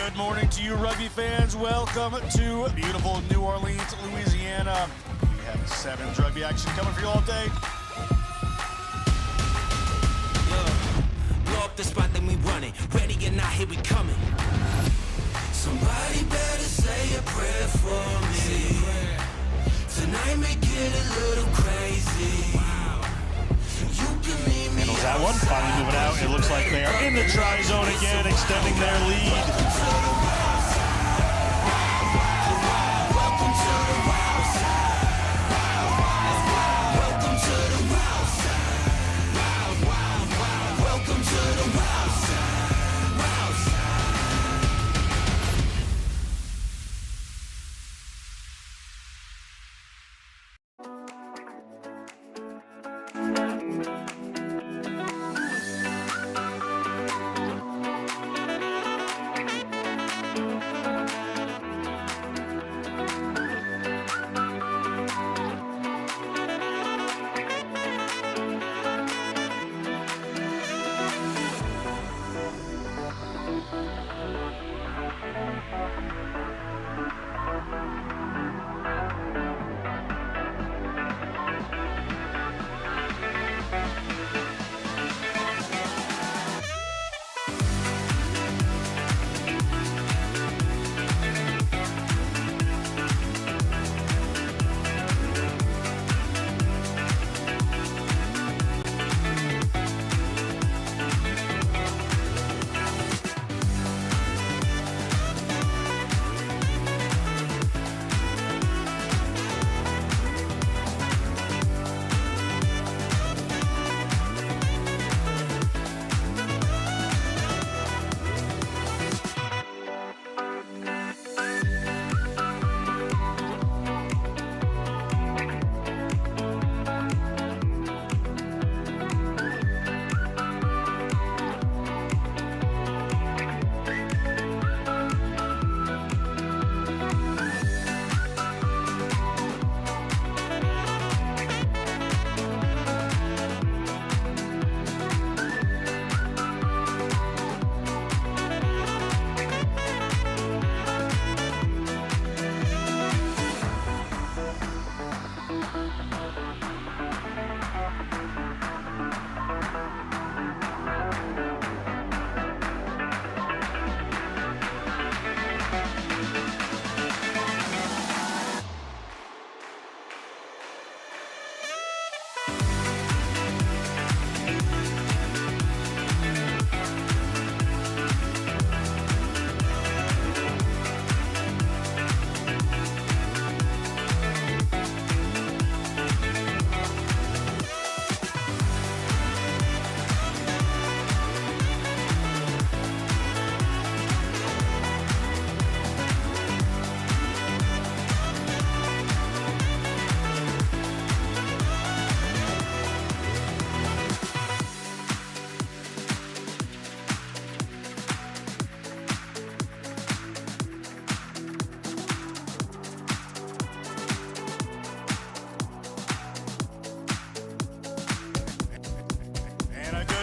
Good morning to you, rugby fans. Welcome to beautiful New Orleans, Louisiana. We have Sevens rugby action coming for you all day. Blow up the spot, then we run it. Ready or not, here we coming. Somebody better say a prayer for me. Tonight may get a little crazy. You can meet me. Handles that one, finally moving out. It looks like they are in the try zone again, extending their lead.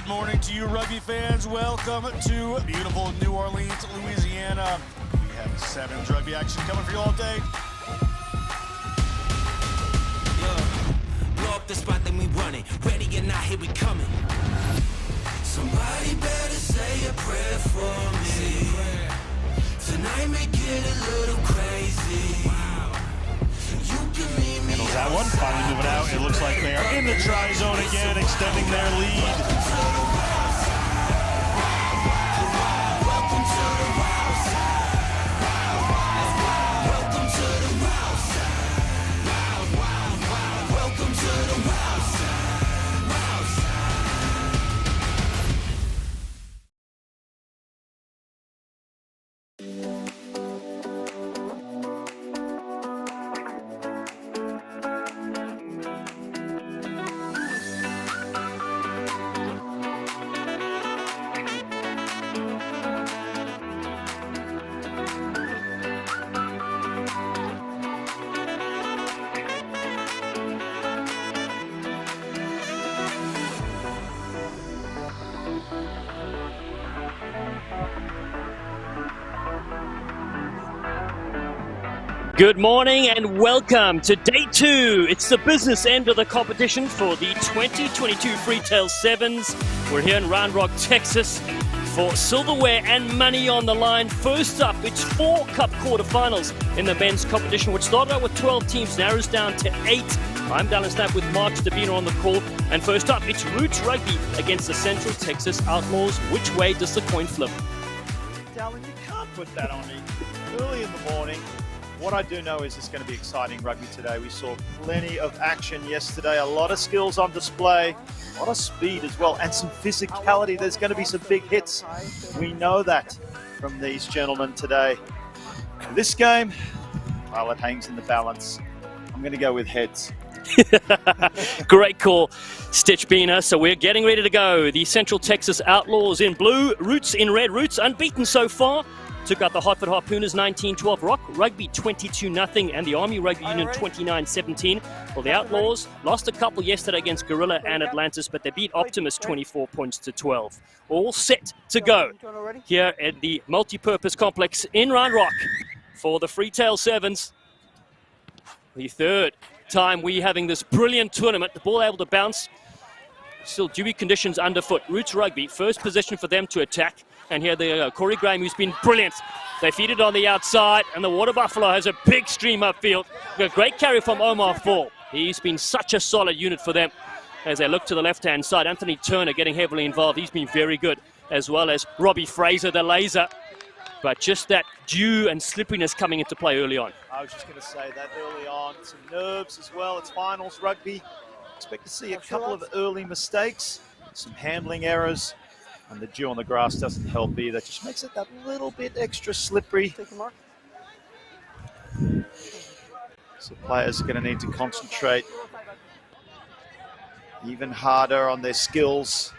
Good morning to you, rugby fans. Welcome to beautiful New Orleans, Louisiana. We have Sevens rugby action coming for you all day. Blow up the spot, then we run it. Ready or not, here we coming. Somebody better say a prayer for me. Tonight may get a little crazy. You can meet me. Handles that one, finally moving out. It looks like they are in the try zone again, extending their lead. Good morning and welcome to day 2. It's the business end of the competition for the 2022 Freetail Sevens. We're here in Round Rock, Texas for silverware and money on the line. First up, it's 4 cup quarterfinals in the men's competition, which started out with 12 teams, narrows down to 8. I'm Dallas Knapp with Mark Stabino on the call. And first up, it's Roots Rugby against the Central Texas Outlaws. Which way does the coin flip? Darling, you can't put that on me early in the morning. What I do know is it's going to be exciting rugby today. We saw plenty of action yesterday, a lot of skills on display, a lot of speed as well, and some physicality. There's going to be some big hits. We know that from these gentlemen today. This game, well, it hangs in the balance. I'm going to go with heads. Great call, Stitch Bina. So we're getting ready to go. The Central Texas Outlaws in blue, Roots in red. Roots unbeaten so far. Took out the Hartford Harpooners 19-12, Rock Rugby 22-0, and the Army Rugby Union 29-17. Well, the Outlaws lost a couple yesterday against Gorilla and Atlantis, but they beat Optimus 24 points to 12. All set to go here at the multi-purpose complex in Round Rock for the Freetail Sevens. The third time we're having this brilliant tournament. The ball able to bounce. Still dewy conditions underfoot. Roots Rugby, first position for them to attack. And here they go. Corey Graham, who's been brilliant. They feed it on the outside, and the Water Buffalo has a big stream upfield. A great carry from Omar Fall. He's been such a solid unit for them. As they look to the left-hand side, Anthony Turner getting heavily involved. He's been very good, as well as Robbie Fraser, the laser. But just that dew and slipperiness coming into play early on. I was just going to say that early on. Some nerves as well. It's finals rugby. Expect to see a couple of early mistakes, some handling errors. And the dew on the grass doesn't help either. It just makes it that little bit extra slippery. So players are going to need to concentrate even harder on their skills.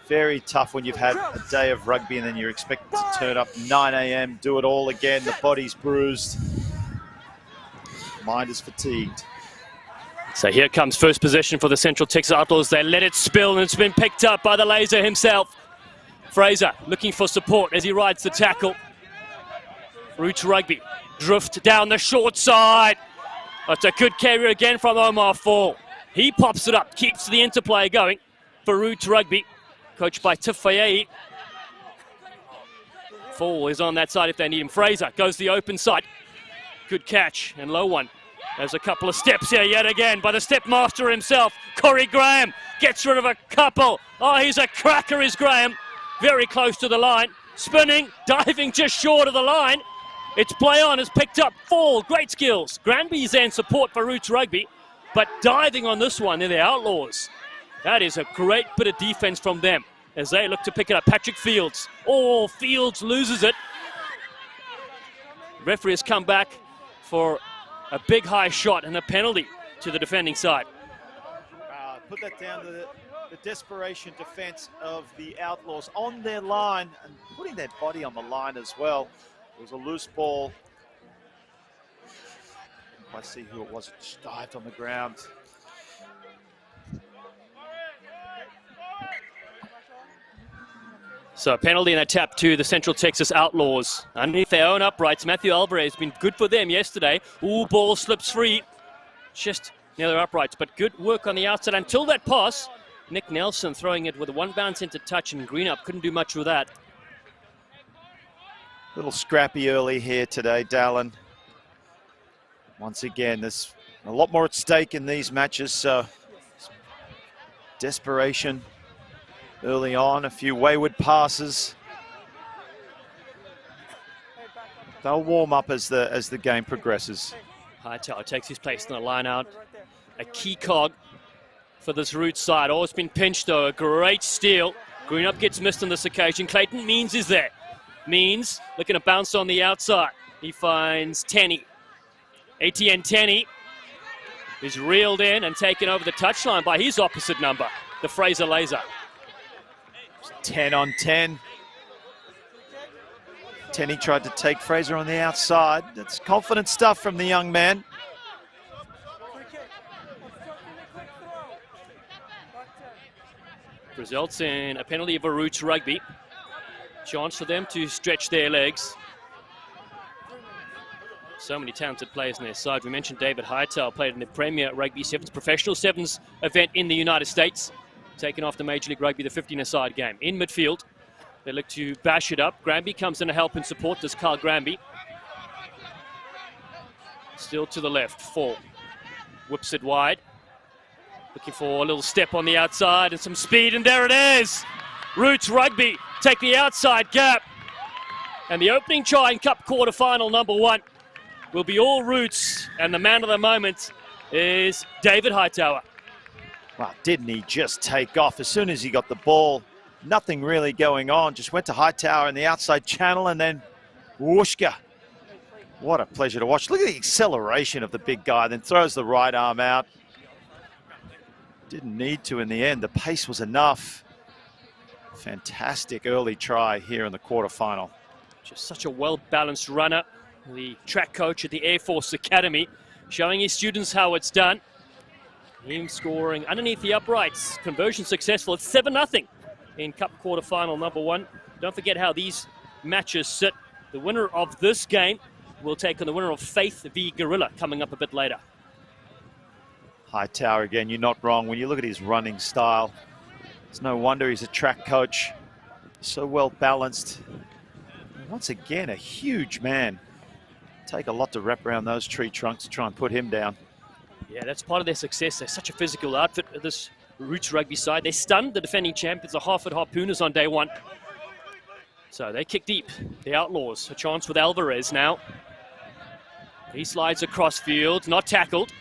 Very tough when you've had a day of rugby and then you're expected to turn up 9 a.m., do it all again. The body's bruised. Mind is fatigued. So here comes first possession for the Central Texas Outlaws. They let it spill, and it's been picked up by the laser himself. Fraser looking for support as he rides the tackle. Roots Rugby drift down the short side. That's a good carry again from Omar Fall. He pops it up, keeps the interplay going for Roots Rugby, coached by Tiff Fayei. Fall is on that side if they need him. Fraser goes the open side. Good catch and low one. There's a couple of steps here yet again by the step master himself. Corey Graham gets rid of a couple. Oh, he's a cracker, is Graham. Very close to the line. Spinning, diving just short of the line. It's play on, has picked up Fall. Great skills. Granby's in support for Roots Rugby. But diving on this one, they're the Outlaws. That is a great bit of defense from them as they look to pick it up. Patrick Fields. Oh, Fields loses it. Referee has come back for a big high shot and a penalty to the defending side. Put that down to the desperation defense of the Outlaws on their line and putting their body on the line as well. It was a loose ball. I see who it was. It just dived on the ground. So a penalty and a tap to the Central Texas Outlaws. Underneath their own uprights, Matthew Alvarez has been good for them yesterday. Ooh, ball slips free. Just near their uprights, but good work on the outside until that pass. Nick Nelson throwing it with a one bounce into touch, and Greenup couldn't do much with that. Little scrappy early here today, Dallin. Once again, there's a lot more at stake in these matches, so desperation early on, a few wayward passes. They'll warm up as the game progresses. Hightower takes his place in the line out. A key cog for this Roots side. Oh, it's been pinched though. A great steal. Greenup gets missed on this occasion. Clayton Means is there. Means looking to bounce on the outside. He finds Tenney. ATN Tenney is reeled in and taken over the touchline by his opposite number, the Fraser Laser. 10 on 10. Tenney tried to take Fraser on the outside. That's confident stuff from the young man. Results in a penalty of a Roots Rugby. Chance for them to stretch their legs. So many talented players on their side. We mentioned David Hightower played in the Premier Rugby Sevens Professional Sevens event in the United States, taken off the Major League Rugby, the 15-a-side game. In midfield, they look to bash it up. Granby comes in to help and support this Carl Granby. Still to the left, Fall. Whips it wide. Looking for a little step on the outside and some speed, and there it is! Roots Rugby take the outside gap. And the opening try in Cup quarterfinal number 1 will be all Roots, and the man of the moment is David Hightower. Well, didn't he just take off as soon as he got the ball? Nothing really going on. Just went to Hightower in the outside channel and then whooshka. What a pleasure to watch. Look at the acceleration of the big guy, then throws the right arm out. Didn't need to in the end. The pace was enough. Fantastic early try here in the quarterfinal. Just such a well-balanced runner. The track coach at the Air Force Academy showing his students how it's done. Him scoring underneath the uprights. Conversion successful. It's 7-0 in Cup quarterfinal number 1. Don't forget how these matches sit. The winner of this game will take on the winner of Faith v Gorilla coming up a bit later. Hightower again, you're not wrong. When you look at his running style, it's no wonder he's a track coach. So well balanced. Once again, a huge man. Take a lot to wrap around those tree trunks to try and put him down. Yeah, that's part of their success. They're such a physical outfit, this Roots Rugby side. They stunned the defending champions, the Hartford Harpooners, on day 1. So they kick deep. The Outlaws, a chance with Alvarez now. He slides across field, not tackled.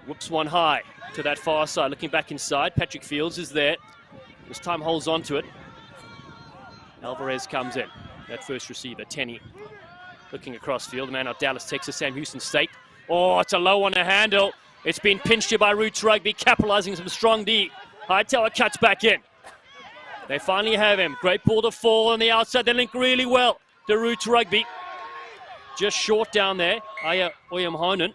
Whoops one high to that far side, looking back inside. Patrick Fields is there. This time holds on to it. Alvarez comes in. That first receiver, Tenney, looking across field. The man out Dallas, Texas, Sam Houston State. Oh, it's a low on the handle. It's been pinched here by Roots Rugby, capitalizing some strong D. Hightower cuts back in. They finally have him. Great ball to Fall on the outside. They link really well to Roots Rugby. Just short down there. Aya Oyamhonen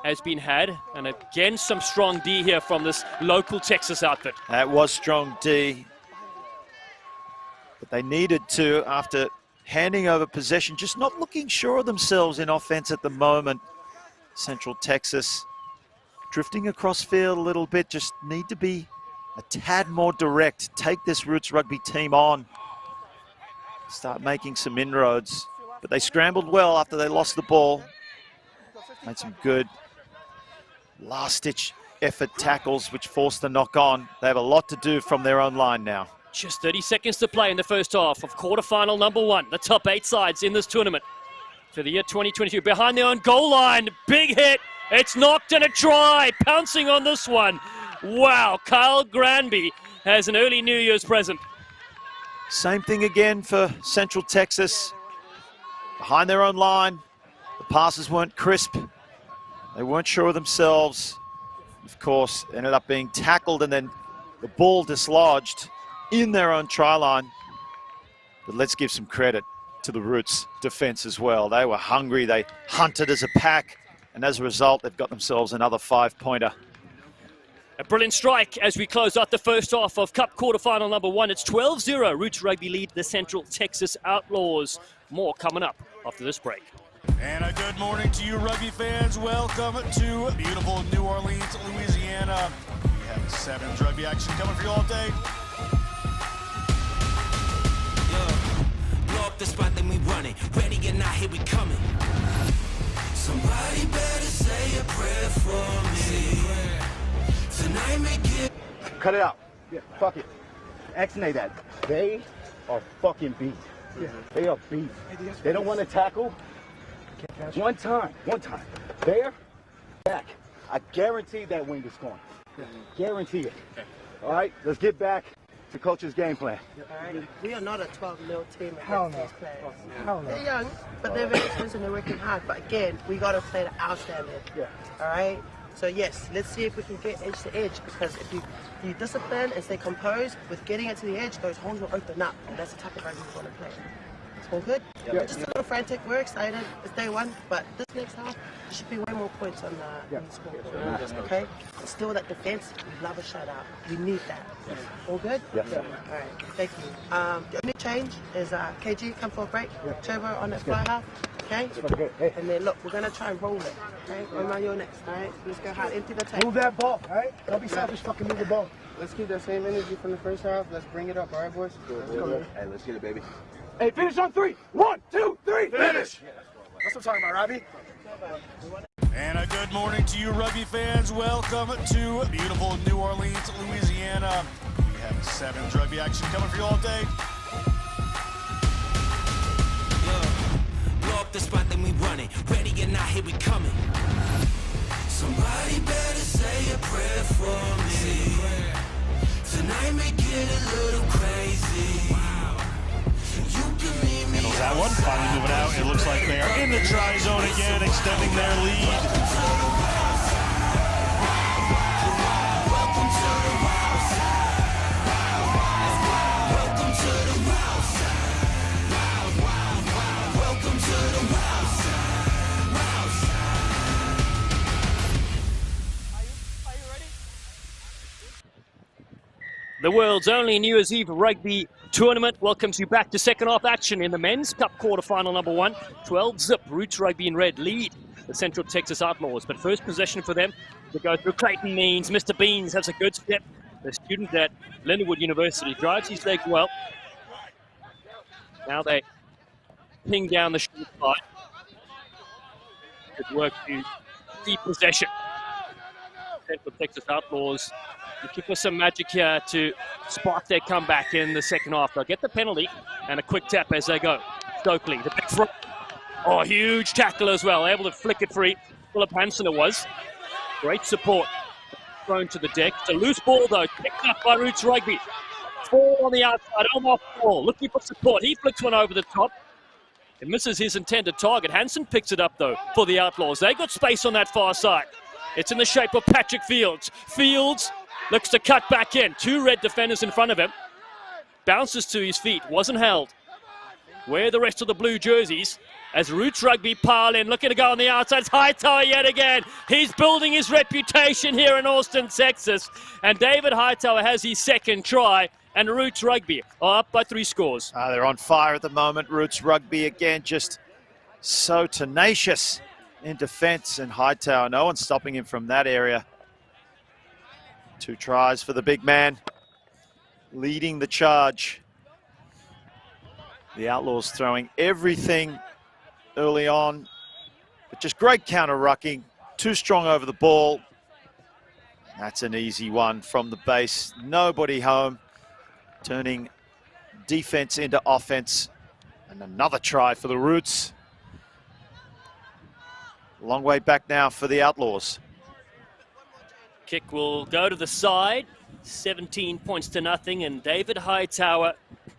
has been had. And again, some strong D here from this local Texas outfit. That was strong D. But they needed to, after handing over possession, just not looking sure of themselves in offense at the moment. Central Texas drifting across field a little bit, just need to be a tad more direct. Take this Roots Rugby team on. Start making some inroads. But they scrambled well after they lost the ball. Made some good last-ditch effort tackles, which forced the knock on. They have a lot to do from their own line now. Just 30 seconds to play in the first half of quarterfinal number 1. The top 8 sides in this tournament for the year 2022. Behind their own goal line, big hit. It's knocked and a try. Pouncing on this one. Wow, Kyle Granby has an early New Year's present. Same thing again for Central Texas. Behind their own line, the passes weren't crisp. They weren't sure of themselves. Of course, ended up being tackled and then the ball dislodged in their own try line. But let's give some credit to the Roots defense as well. They were hungry, they hunted as a pack, and as a result, they've got themselves another 5-pointer. A brilliant strike as we close out the first half of Cup quarterfinal number 1. It's 12-0. Roots Rugby lead the Central Texas Outlaws. More coming up after this break. And a good morning to you, rugby fans. Welcome to beautiful New Orleans, Louisiana. We have Sevens rugby action coming for you all day. Blow up the spot, then we running. Ready or not, here we coming. Somebody better say a prayer for me. Tonight make it. Cut it out. Yeah, fuck it. Actionate that. They are fucking beat. Yeah. They are beat. They don't want to tackle. One time. There, back. I guarantee that wing is going. Guarantee it. All right, let's get back to coach's game plan. All right. We are not a 12-0 team. Hell no. Hell no. They're young, but they're very experienced and they're working hard. But again, we got to play to our standard. Yeah. All right. So yes, let's see if we can get edge to edge, because if you discipline and stay composed with getting it to the edge, those holes will open up, and that's the type of rugby we want to play. All good? Yeah. We're just a little frantic. We're excited. It's day 1, but this next half, there should be way more points on the score. Okay? But still, that defense, we love a shutout. We need that. All good? Yes. All right. Thank you. The only change is KG come for a break. Turbo on that fly half. Okay? And then look, we're gonna try and roll it. Okay? Omar, you're next, alright? Let's go hard into the tape. Move that ball, alright? Don't be selfish, fucking move the ball. Let's keep that same energy from the first half. Let's bring it up, all right, boys? Let's go. Hey, let's get it, baby. Hey, finish on 3. 1, 2, 3, finish! That's what I'm talking about, Robbie. And a good morning to you, rugby fans. Welcome to beautiful New Orleans, Louisiana. We have Sevens rugby action coming for you all day. Blow up the spot, then we run it. Ready or not, here we coming. Somebody better say a prayer for me. Tonight may get a little crazy. You can meet me. Handles that one, finally moving out. It looks like they are in the try zone again, extending their lead. The world's only New Year's Eve rugby tournament welcomes you back to second half action in the Men's Cup quarterfinal number 1. 12-zip Roots Rugby in red lead the Central Texas Outlaws. But first possession for them to go through Clayton Means. Mr. Beans has a good step. The student at Lindenwood University drives his leg well. Now they ping down the short side. Good work to keep possession. Central Texas Outlaws looking for some magic here to spark their comeback in the second half. They'll get the penalty and a quick tap as they go. Stokely, the big front. Oh, huge tackle as well. Able to flick it free. Philip Hansen it was. Great support. Thrown to the deck. It's a loose ball though. Picked up by Roots Rugby. 4 on the outside. Omar Paul looking for support. He flicks one over the top. It misses his intended target. Hansen picks it up though for the Outlaws. They got space on that far side. It's in the shape of Patrick Fields. Fields looks to cut back in. 2 red defenders in front of him. Bounces to his feet. Wasn't held. Where are the rest of the blue jerseys? As Roots Rugby pile in. Looking to go on the outside. It's Hightower yet again. He's building his reputation here in Austin, Texas. And David Hightower has his second try. And Roots Rugby are up by 3 scores. They're on fire at the moment. Roots Rugby again, just so tenacious in defense. And Hightower, no one's stopping him from that area. 2 tries for the big man, leading the charge. The Outlaws throwing everything early on, but just great counter-rucking, too strong over the ball. That's an easy one from the base. Nobody home, turning defense into offense. And another try for the Roots. Long way back now for the Outlaws. Kick will go to the side. 17 points to nothing. And David Hightower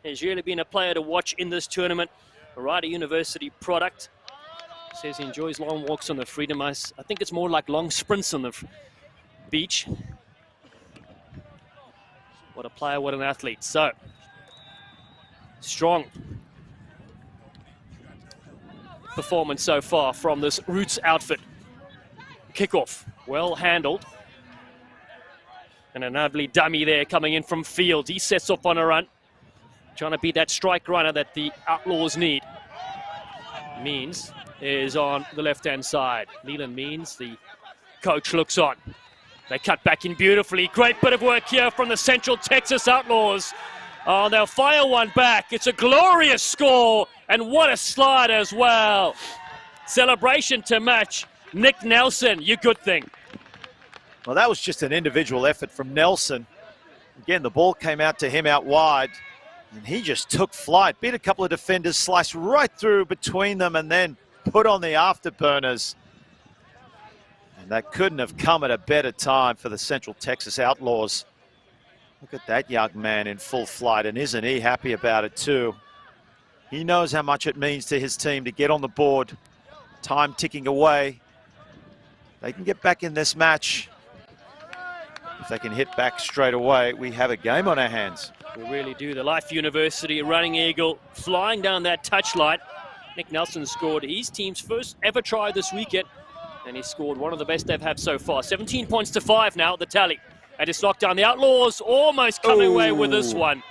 has really been a player to watch in this tournament. A Rider University product. Says he enjoys long walks on the Freedom Ice. I think it's more like long sprints on the beach. What a player, what an athlete. So, strong performance so far from this Roots outfit. Kickoff, well handled. And an ugly dummy there coming in from Fields. He sets off on a run. Trying to be that strike runner that the Outlaws need. Means is on the left-hand side. Leland Means, the coach, looks on. They cut back in beautifully. Great bit of work here from the Central Texas Outlaws. Oh, they'll fire one back. It's a glorious score. And what a slide as well. Celebration to match. Nick Nelson, you good thing. Well, that was just an individual effort from Nelson. Again, the ball came out to him out wide, and he just took flight, beat a couple of defenders, sliced right through between them, and then put on the afterburners. And that couldn't have come at a better time for the Central Texas Outlaws. Look at that young man in full flight, and isn't he happy about it too? He knows how much it means to his team to get on the board. Time ticking away. They can get back in this match. If they can hit back straight away, we have a game on our hands. We really do. The Life University running eagle flying down that touchline. Nick Nelson scored his team's first ever try this weekend, and he scored one of the best they've had so far. 17 points to 5 now, the tally. And it's locked down. The Outlaws almost coming away with this one.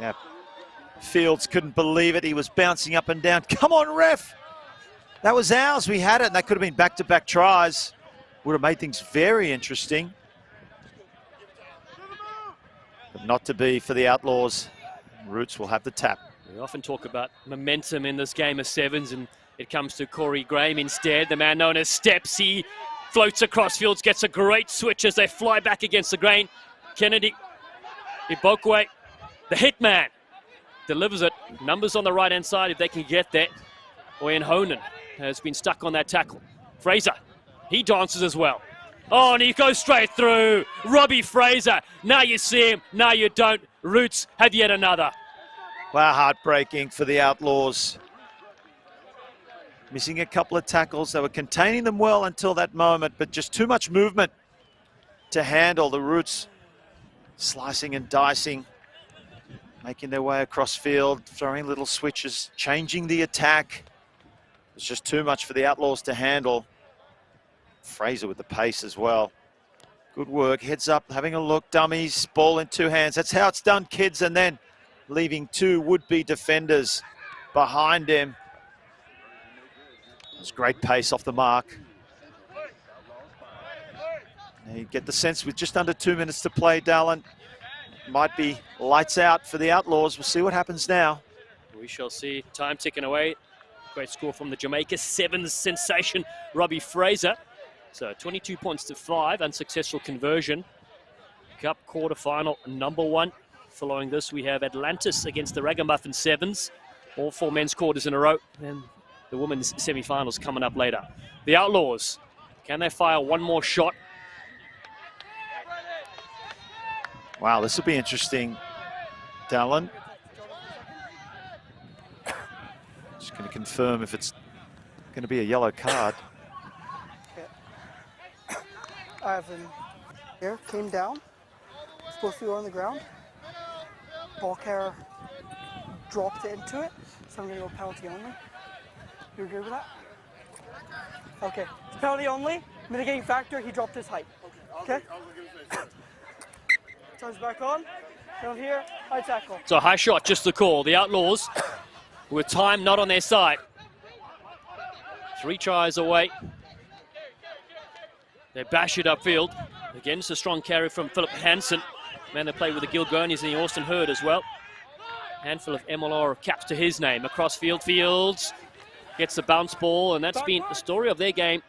Yeah, Fields couldn't believe it. He was bouncing up and down. Come on, ref. That was ours. We had it, and that could have been back-to-back tries. Would have made things very interesting. But not to be for the Outlaws. Roots will have the tap. We often talk about momentum in this game of sevens, and it comes to Corey Graham instead, the man known as Steps. He floats across fields, gets a great switch as they fly back against the grain. Kennedy, Ibokwe, the hitman, delivers it. Numbers on the right-hand side if they can get that. Oyen Honan has been stuck on that tackle. Fraser, he dances as well. Oh, and he goes straight through. Robbie Fraser, now you see him, now you don't. Roots have yet another. Wow, heartbreaking for the Outlaws. Missing a couple of tackles. They were containing them well until that moment, but just too much movement to handle. The Roots slicing and dicing, making their way across field, throwing little switches, changing the attack. It's just too much for the Outlaws to handle. Fraser with the pace as well. Good work, heads up, having a look, dummies, ball in two hands. That's how it's done, kids, and then leaving two would-be defenders behind him. It's great pace off the mark. Now you get the sense with just under 2 minutes to play, Dallin, might be lights out for the Outlaws. We'll see what happens now. We shall see. Time ticking away. Great score from the Jamaica Sevens sensation, Robbie Fraser. So 22 points to 5, unsuccessful conversion. Cup quarterfinal number 1. Following this, we have Atlantis against the RaggaMuffins Sevens. All 4 men's quarters in a row. And the women's semi-finals coming up later. The Outlaws, can they fire one more shot? Wow, this will be interesting, Dallin. Just going to confirm if it's going to be a yellow card. Ivan here came down, supposed to be on the ground. Ball carrier dropped it into it, so I'm going to go penalty only. You agree with that? Okay, it's penalty only. Mitigating factor, he dropped his height. Okay? Turns back on. Down here, high tackle. So high shot, just the call. The Outlaws, with time not on their side. 3 tries away. They bash it upfield. Again, it's a strong carry from Philip Hansen. Man, they play with the Gilgonis and the Austin Hurd as well. Handful of MLR caps to his name. Across field, Fields gets the bounce ball, and that's been the story of their game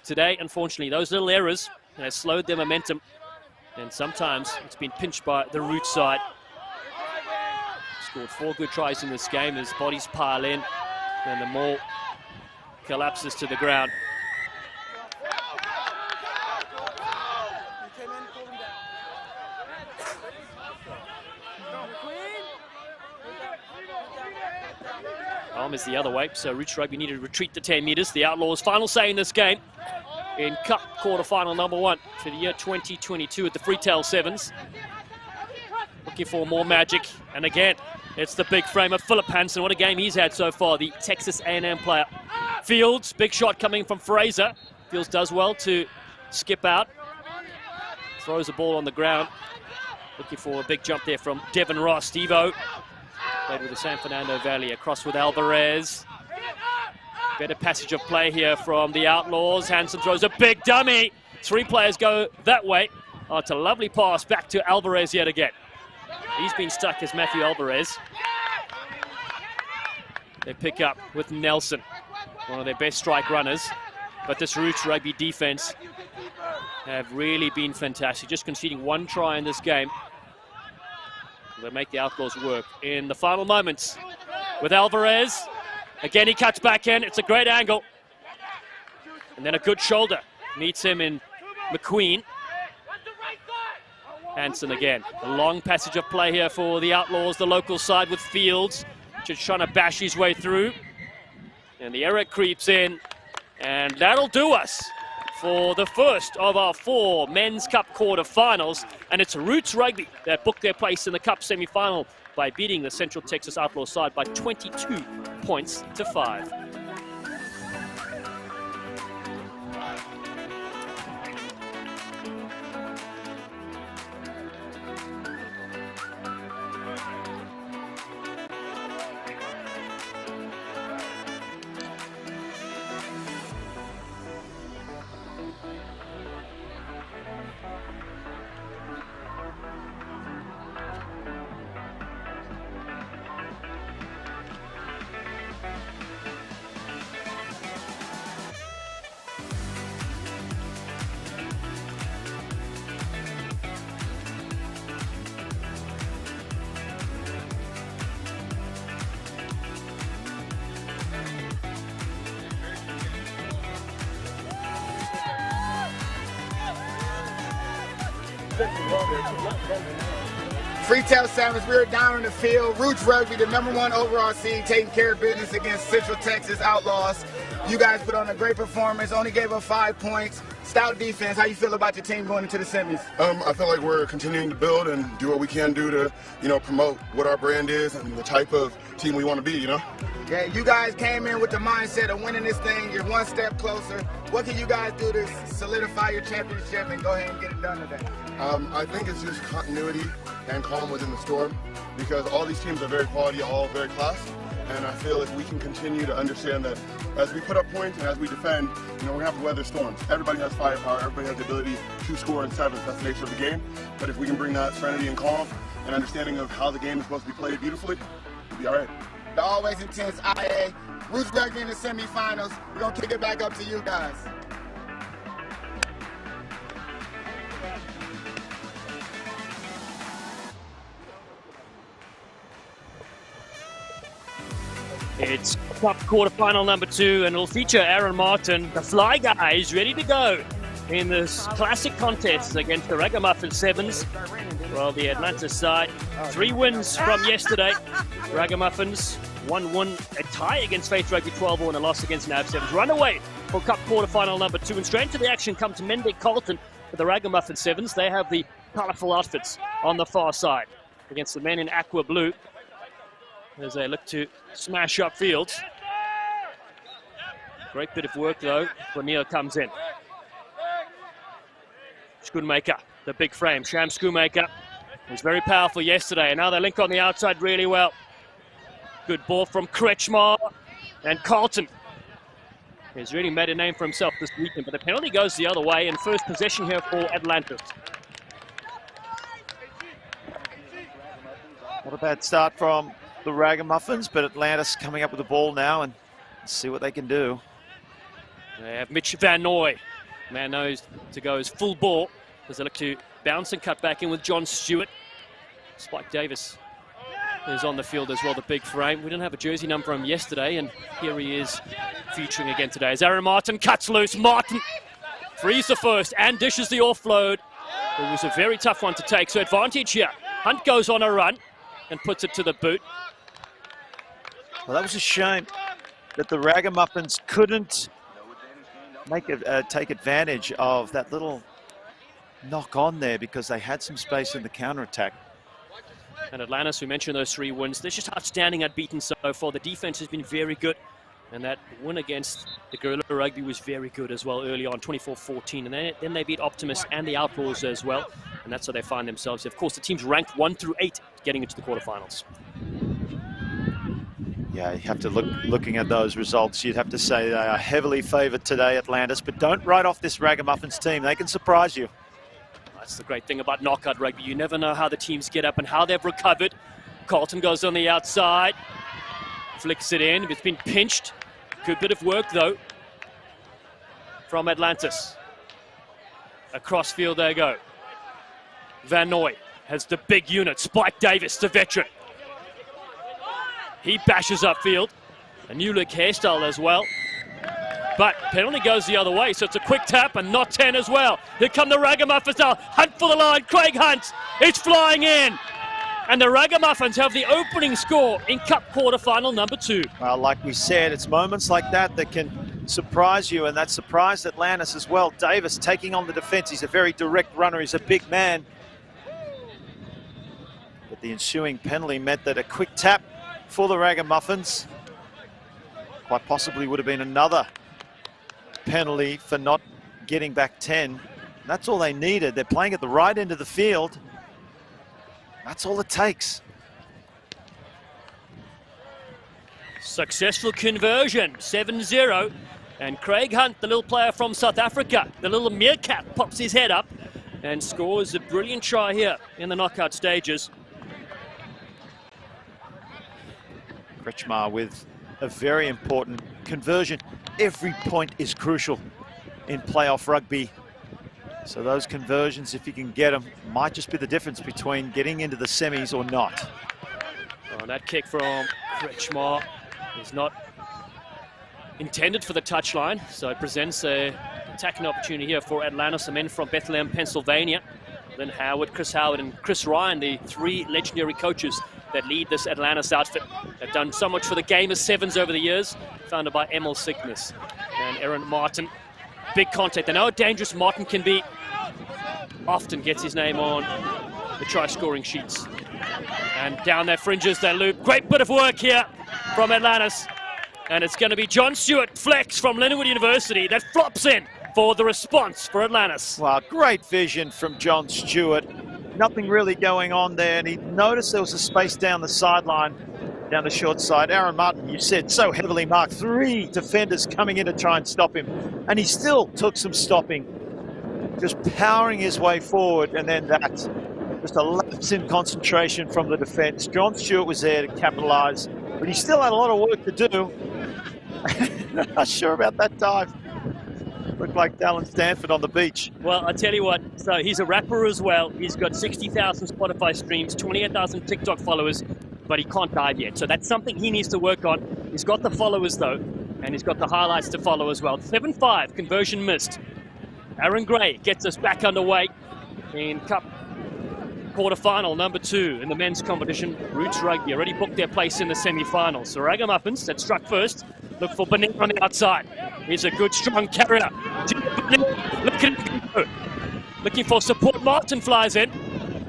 today. Unfortunately, those little errors have slowed their momentum, and sometimes it's been pinched by the root side. Scored 4 good tries in this game as bodies pile in, and the maul collapses to the ground. Arm is the other way, so Roots Rugby needed to retreat the 10 metres. The Outlaws' final say in this game in Cup quarterfinal number 1 for the year 2022 at the Freetail Sevens. Looking for more magic, and again, it's the big frame of Philip Hansen. What a game he's had so far, the Texas A&M player. Fields, big shot coming from Fraser. Fields does well to skip out. Throws the ball on the ground. Looking for a big jump there from Devin Ross. Steve-O played with the San Fernando Valley, across with Alvarez. Better passage of play here from the Outlaws. Hansen throws a big dummy. 3 players go that way. Oh, it's a lovely pass back to Alvarez yet again. He's been stuck as Matthew Alvarez. They pick up with Nelson, one of their best strike runners. But this Roots Rugby defense have really been fantastic. Just conceding 1 try in this game. They make the Outlaws work in the final moments with Alvarez. Again, he cuts back in. It's a great angle. And then a good shoulder meets him in McQueen. Hansen again. A long passage of play here for the Outlaws, the local side with Fields, just trying to bash his way through. And the error creeps in. And that'll do us for the first of our 4 Men's Cup quarterfinals. And it's Roots Rugby that booked their place in the Cup semi-final by beating the Central Texas Outlaws side by 22 points to 5. Freetail Sevens, we were down in the field. Roots Rugby, the #1 overall seed, taking care of business against Central Texas Outlaws. You guys put on a great performance, only gave up 5 points. Stout defense. How you feel about your team going into the semis? I feel like we're continuing to build and do what we can do to, promote what our brand is and the type of team we want to be, Yeah, you guys came in with the mindset of winning this thing. You're one step closer. What can you guys do to solidify your championship and go ahead and get it done today? I think it's just continuity and calm within the storm, because all these teams are very quality, all very class. And I feel if we can continue to understand that as we put up points and as we defend, we're going to have to weather storms. Everybody has firepower, everybody has the ability to score in sevens. That's the nature of the game. But if we can bring that serenity and calm and understanding of how the game is supposed to be played beautifully, we'll be all right. The always intense IA, Roots Rugby in the semifinals. We're going to kick it back up to you guys. It's Cup quarterfinal number 2, and it'll feature Aaron Martin, the Fly Guys, ready to go in this classic contest against the RaggaMuffins Sevens. Well, the Atlantis side, 3 wins from yesterday. RaggaMuffins, 1 a tie against Faith Rugby 12 and a loss against Nav Sevens. Runaway for Cup quarterfinal number 2, and straight into the action come to Mende Carlton for the RaggaMuffins Sevens. They have the colourful outfits on the far side against the men in aqua blue, as they look to smash up fields. Great bit of work though when Neil comes in. Schoonmaker, the big frame. Sham Schoonmaker was very powerful yesterday, and now they link on the outside really well. Good ball from Kretschmar, and Carlton has really made a name for himself this weekend, but the penalty goes the other way, and first possession here for Atlantis. Not a bad start from the RaggaMuffins, but Atlantis coming up with the ball now, and see what they can do. They have Mitch Van Nooy. Man knows to go his full ball as they look to bounce and cut back in with John Stewart. Spike Davis is on the field as well, the big frame. We didn't have a jersey number from him yesterday, and here he is featuring again today. As Aaron Martin cuts loose, Martin frees the first and dishes the offload. It was a very tough one to take, so advantage here. Hunt goes on a run and puts it to the boot. Well, that was a shame that the RaggaMuffins couldn't take advantage of that little knock on there, because they had some space in the counterattack. And Atlantis, we mentioned those 3 wins. They're just outstanding, unbeaten so far. The defense has been very good, and that win against the Guerrilla Rugby was very good as well early on, 24-14. And then they beat Optimus and the Outlaws as well, and that's how they find themselves. Of course, the team's ranked 1 through 8 getting into the quarterfinals. Yeah, you have to looking at those results, you'd have to say they are heavily favoured today, Atlantis, but don't write off this RaggaMuffins team. They can surprise you. That's the great thing about knockout rugby. You never know how the teams get up and how they've recovered. Carlton goes on the outside, flicks it in. It's been pinched. Good bit of work, though, from Atlantis. Across field they go. Van Nooy has the big unit. Spike Davis, the veteran. He bashes upfield. A new look hairstyle as well. But penalty goes the other way, so it's a quick tap and not 10 as well. Here come the RaggaMuffins now. Hunt for the line. Craig Hunt. It's flying in. And the RaggaMuffins have the opening score in Cup quarterfinal number 2. Well, like we said, it's moments like that that can surprise you, and that surprised Atlantis as well. Davis taking on the defense. He's a very direct runner. He's a big man. But the ensuing penalty meant that a quick tap for the RaggaMuffins quite possibly would have been another penalty for not getting back 10. That's all they needed. They're playing at the right end of the field. That's all it takes. Successful conversion, 7-0. And Craig Hunt, the little player from South Africa, the little meerkat, pops his head up and scores a brilliant try here in the knockout stages. Kretschmar with a very important conversion. Every point is crucial in playoff rugby. So those conversions, if you can get them, might just be the difference between getting into the semis or not. Oh, that kick from Kretschmar is not intended for the touchline, so it presents an attacking opportunity here for Atlantis, the men from Bethlehem, Pennsylvania. Lynn Howard, Chris Howard, and Chris Ryan, the three legendary coaches that lead this Atlantis outfit. They've done so much for the game of sevens over the years, founded by Emil Cygnus and Aaron Martin. Big contact. They know how dangerous Martin can be. Often gets his name on the try-scoring sheets. And down their fringes, they loop. Great bit of work here from Atlantis. And it's going to be John Stewart, flex from Lindenwood University, that flops in for the response for Atlantis. Wow, great vision from John Stewart. Nothing really going on there, and he noticed there was a space down the sideline, down the short side. Aaron Martin, you said, so heavily marked. 3 defenders coming in to try and stop him, and he still took some stopping, just powering his way forward, and then that, just a lapse in concentration from the defense. John Stewart was there to capitalize, but he still had a lot of work to do. Not sure about that dive. Looked like Dallin Stanford on the beach. Well, I tell you what, so he's a rapper as well. He's got 60,000 Spotify streams, 28,000 TikTok followers, but he can't dive yet. So that's something he needs to work on. He's got the followers though, and he's got the highlights to follow as well. 7-5, conversion missed. Aaron Gray gets us back underway in Cup quarterfinal number 2 in the men's competition. Roots Rugby already booked their place in the semi-finals. So RaggaMuffins that struck first, look for Benin on the outside. He's a good strong carrier. Look at him go. Looking for support. Martin flies in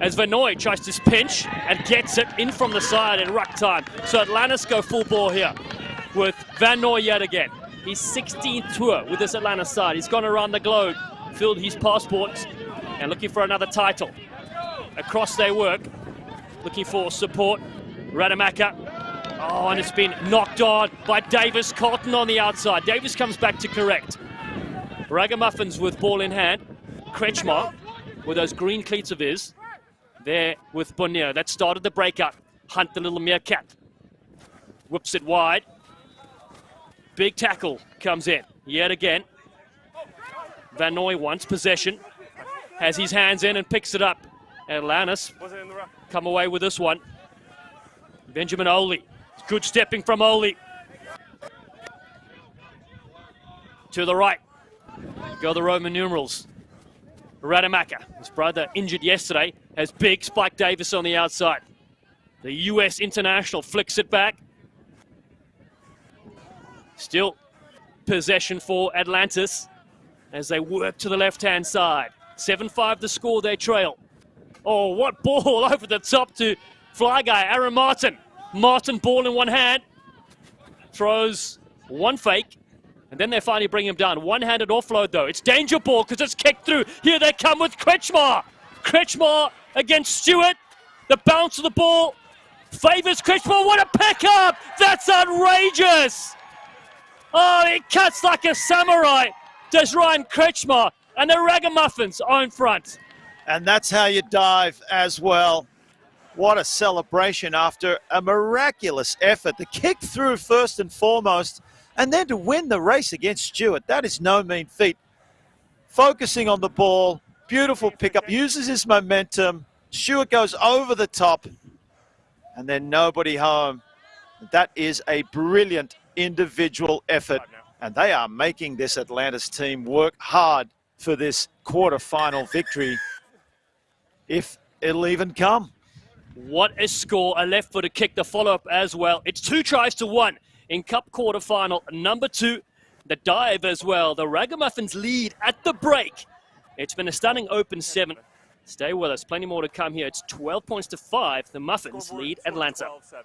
as Vanoy tries to pinch and gets it in from the side in ruck time. So Atlantis go full ball here with Vanoy yet again. His 16th tour with this Atlantis side. He's gone around the globe, filled his passports, and looking for another title. Across they work, looking for support. Rademacher. Oh, and it's been knocked on by Davis Colton on the outside. Davis comes back to correct. RaggaMuffins with ball in hand. Kretschmar with those green cleats of his. There with Bonnier. That started the breakout. Hunt the little meerkat. Whips it wide. Big tackle comes in yet again. Vanoy wants possession. Has his hands in and picks it up. Atlantis come away with this one. Benjamin Oli. Good stepping from Oli. To the right. Go the Roman numerals. Rademacher, his brother injured yesterday, has big Spike Davis on the outside. The US international flicks it back. Still possession for Atlantis as they work to the left-hand side. 7-5 the score, they trail. Oh, what ball over the top to fly guy, Aaron Martin. Martin ball in one hand. Throws one fake. And then they finally bring him down. One-handed offload, though. It's danger ball because it's kicked through. Here they come with Kretschmar. Kretschmar against Stewart. The bounce of the ball favors Kretschmar. What a pickup! That's outrageous! Oh, he cuts like a samurai. Does Ryan Kretschmar. And the RaggaMuffins are in front. And that's how you dive as well. What a celebration after a miraculous effort. The kick through first and foremost, and then to win the race against Stewart. That is no mean feat. Focusing on the ball, beautiful pickup, uses his momentum. Stewart goes over the top, and then nobody home. That is a brilliant individual effort, and they are making this Atlantis team work hard for this quarterfinal victory, if it'll even come. What a score, a left-footed kick, the follow-up as well. It's 2-1 in Cup quarterfinal number 2. The dive as well. The RaggaMuffins lead at the break. It's been a stunning open 7. Stay with us, plenty more to come here. It's 12 points to 5. The Muffins lead Atlanta. 12-7.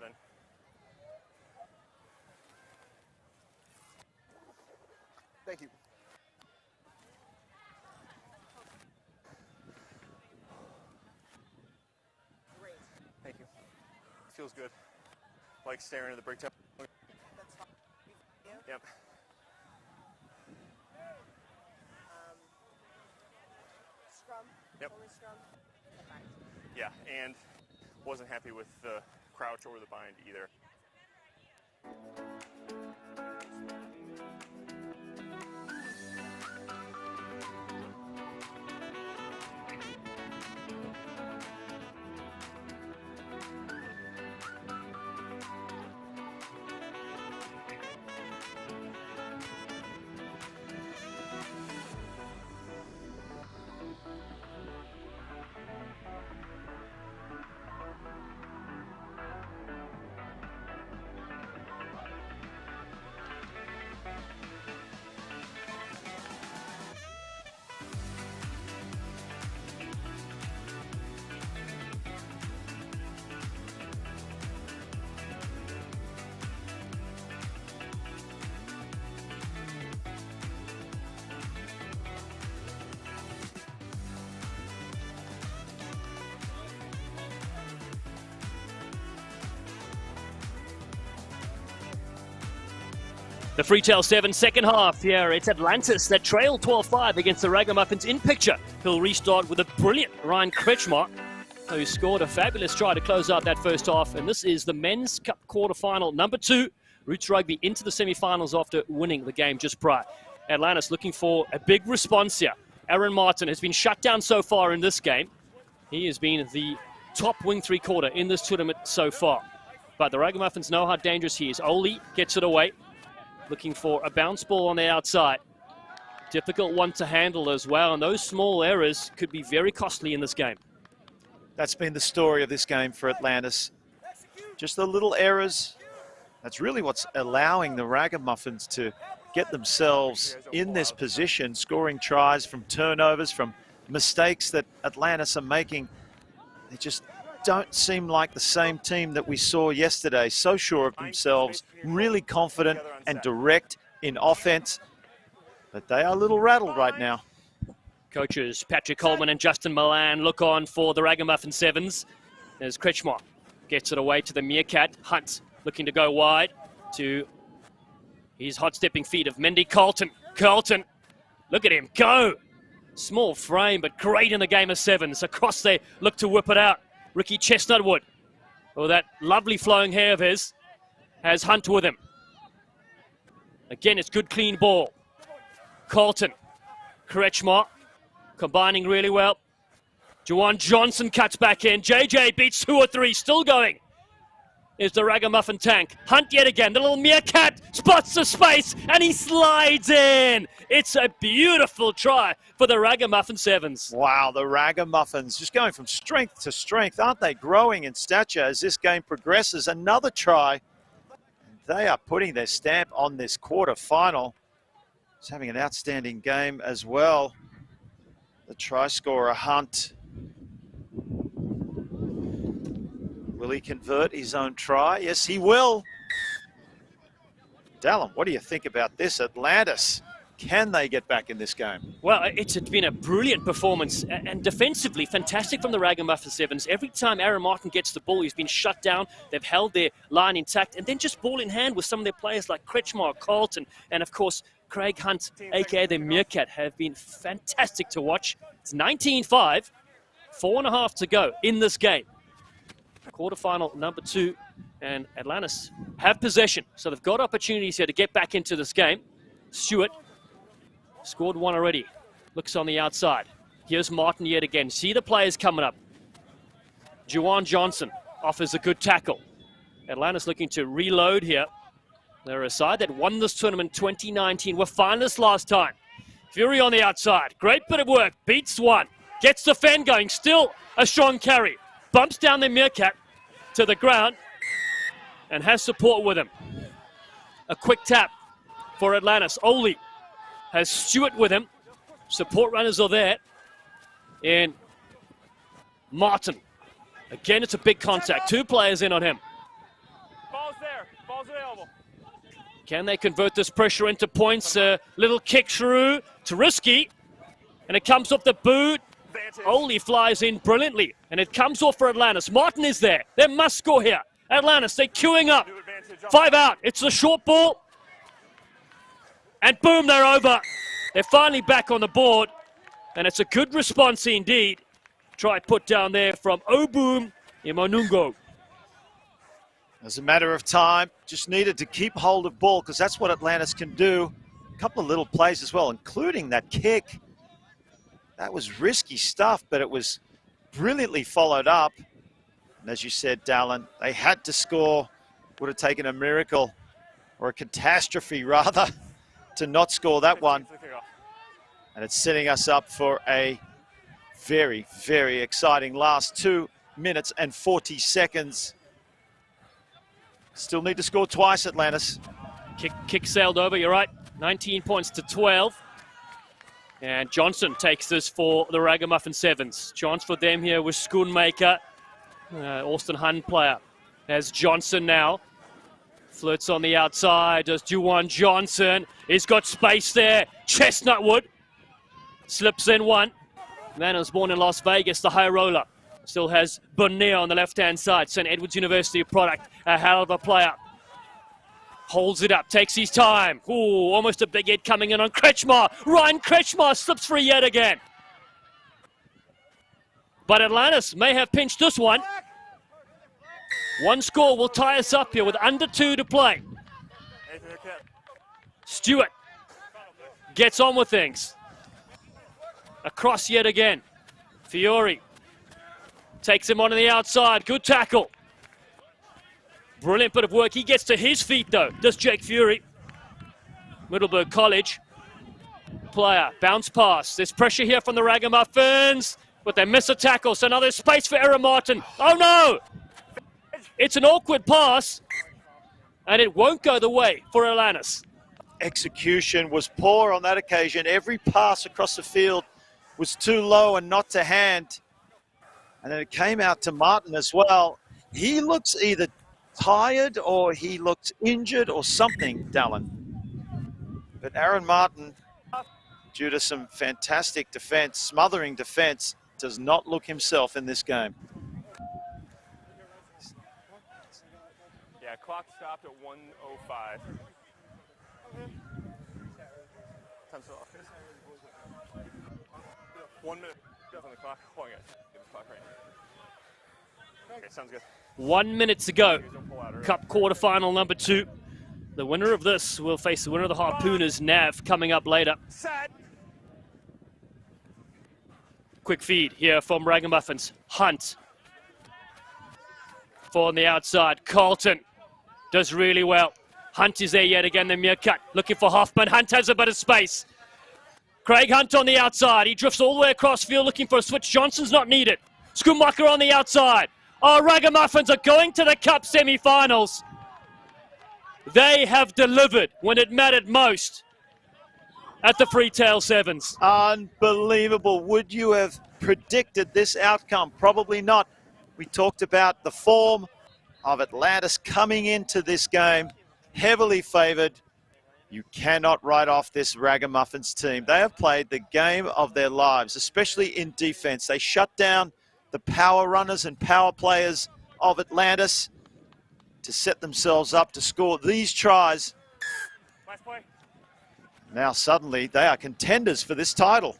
Thank you. Thank you. Feels good. Like staring at the break time. That's fine. Yep. Scrum. Yep. Only scrum. Yeah, and wasn't happy with the crouch or the bind either. The Freetail 7 second half here. It's Atlantis that trail 12-5 against the Ragamuffins in picture. He'll restart with a brilliant Ryan Kretschmar, who scored a fabulous try to close out that first half. And this is the Men's Cup quarterfinal number 2. Roots Rugby into the semi-finals after winning the game just prior. Atlantis looking for a big response here. Aaron Martin has been shut down so far in this game. He has been the top wing three-quarter in this tournament so far. But the Ragamuffins know how dangerous he is. Oli gets it away, looking for a bounce ball on the outside. Difficult one to handle as well, and those small errors could be very costly in this game. That's been the story of this game for Atlantis. Just the little errors. That's really what's allowing the Ragamuffins to get themselves in this position, scoring tries from turnovers, from mistakes that Atlantis are making. They just don't seem like the same team that we saw yesterday. So sure of themselves, really confident and direct in offense. But they are a little rattled right now. Coaches Patrick Coleman and Justin Milan look on for the Ragamuffin Sevens. As Kretschmar gets it away to the Meerkat. Hunt looking to go wide to his hot-stepping feet of Mendy Carlton. Carlton, look at him go. Small frame, but great in the game of sevens. Across there, look to whip it out. Ricky Chestnutwood, with that lovely flowing hair of his, has Hunt with him. Again, it's good, clean ball. Carlton, Kretschmar, combining really well. Juwan Johnson cuts back in. JJ beats 2 or 3, still going. Is the Ragamuffin tank. Hunt yet again. The little Meerkat spots the space and he slides in. It's a beautiful try for the Ragamuffin Sevens. Wow, the Ragamuffins just going from strength to strength. Aren't they growing in stature as this game progresses? Another try. They are putting their stamp on this quarterfinal. He's having an outstanding game as well. The try scorer, Hunt. Will he convert his own try? Yes, he will. Dallin, what do you think about this? Atlantis, can they get back in this game? Well, it's been a brilliant performance and defensively fantastic from the Ragamuffin Sevens. Every time Aaron Martin gets the ball, he's been shut down. They've held their line intact and then just ball in hand with some of their players like Kretschmar, Carlton, and of course, Craig Hunt, aka the Meerkat, have been fantastic to watch. It's 19-5, 4.5 to go in this game. Quarterfinal number 2, and Atlantis have possession, so they've got opportunities here to get back into this game. Stewart scored 1 already, looks on the outside. Here's Martin yet again. See the players coming up. Juwan Johnson offers a good tackle. Atlantis looking to reload here. They're a side that won this tournament 2019. Were finalists last time. Fury on the outside. Great bit of work. Beats 1. Gets the fan going. Still a strong carry. Bumps down the Meerkat to the ground and has support with him. A quick tap for Atlantis. Oli has Stewart with him. Support runners are there. And Martin. Again, it's a big contact. 2 players in on him. Ball's there. Ball's available. Can they convert this pressure into points? A little kick through to Risky. And it comes off the boot. Oli flies in brilliantly, and it comes off for Atlantis. Martin is there. They must score here. Atlantis, they're queuing up. 5 out. It's the short ball. And boom, they're over. They're finally back on the board, and it's a good response indeed. Try put down there from Obum Imanungo. As a matter of time, just needed to keep hold of ball because that's what Atlantis can do. A couple of little plays as well, including that kick. That was risky stuff, but it was brilliantly followed up. And as you said, Dallin, they had to score. Would have taken a miracle or a catastrophe, rather, to not score that one. And it's setting us up for a very, very exciting last 2 minutes and 40 seconds. Still need to score twice, Atlantis. Kick sailed over, you're right. 19 points to 12. And Johnson takes this for the Ragamuffin Sevens. Chance for them here with Schoonmaker. Austin Hun player. There's Johnson now. Flirts on the outside. Does Juwan Johnson. He's got space there. Chestnutwood. Slips in 1. Man was born in Las Vegas, the high roller. Still has Bonnier on the left-hand side. St. Edward's University product. A hell of a player. Holds it up, takes his time. Ooh, almost a big hit coming in on Kretschmar. Ryan Kretschmar slips free yet again. But Atlantis may have pinched this one. One score will tie us up here with under 2 to play. Stewart gets on with things. Across yet again. Fiore takes him on the outside. Good tackle. Brilliant bit of work. He gets to his feet, though. Does Jake Fury. Middleburg College player. Bounce pass. There's pressure here from the Ragamuffins, but they miss a tackle. So now there's space for Aaron Martin. Oh, no! It's an awkward pass, and it won't go the way for Atlantis. Execution was poor on that occasion. Every pass across the field was too low and not to hand. And then it came out to Martin as well. He looks either tired or he looked injured or something, Dallin. But Aaron Martin, due to some fantastic defense, smothering defense, does not look himself in this game. Yeah, clock stopped at 1:05. Time's off. 1 minute on the clock. Hold on, guys. Get the clock right now. Okay, sounds good. 1 minute to go. Cup quarterfinal number 2. The winner of this will face the winner of the Harpooners, Nav, coming up later. Quick feed here from RaggaMuffins. Hunt. For on the outside. Carlton does really well. Hunt is there yet again, the mere cut. Looking for Hoffman. Hunt has a bit of space. Craig Hunt on the outside. He drifts all the way across field looking for a switch. Johnson's not needed. Schumacher on the outside. Oh, RaggaMuffins are going to the Cup semi-finals. They have delivered when it mattered most at the Freetail Sevens. Unbelievable. Would you have predicted this outcome? Probably not. We talked about the form of Atlantis coming into this game, heavily favored. You cannot write off this RaggaMuffins team. They have played the game of their lives, especially in defense. They shut down the power runners and power players of Atlantis to set themselves up to score these tries. Now suddenly they are contenders for this title.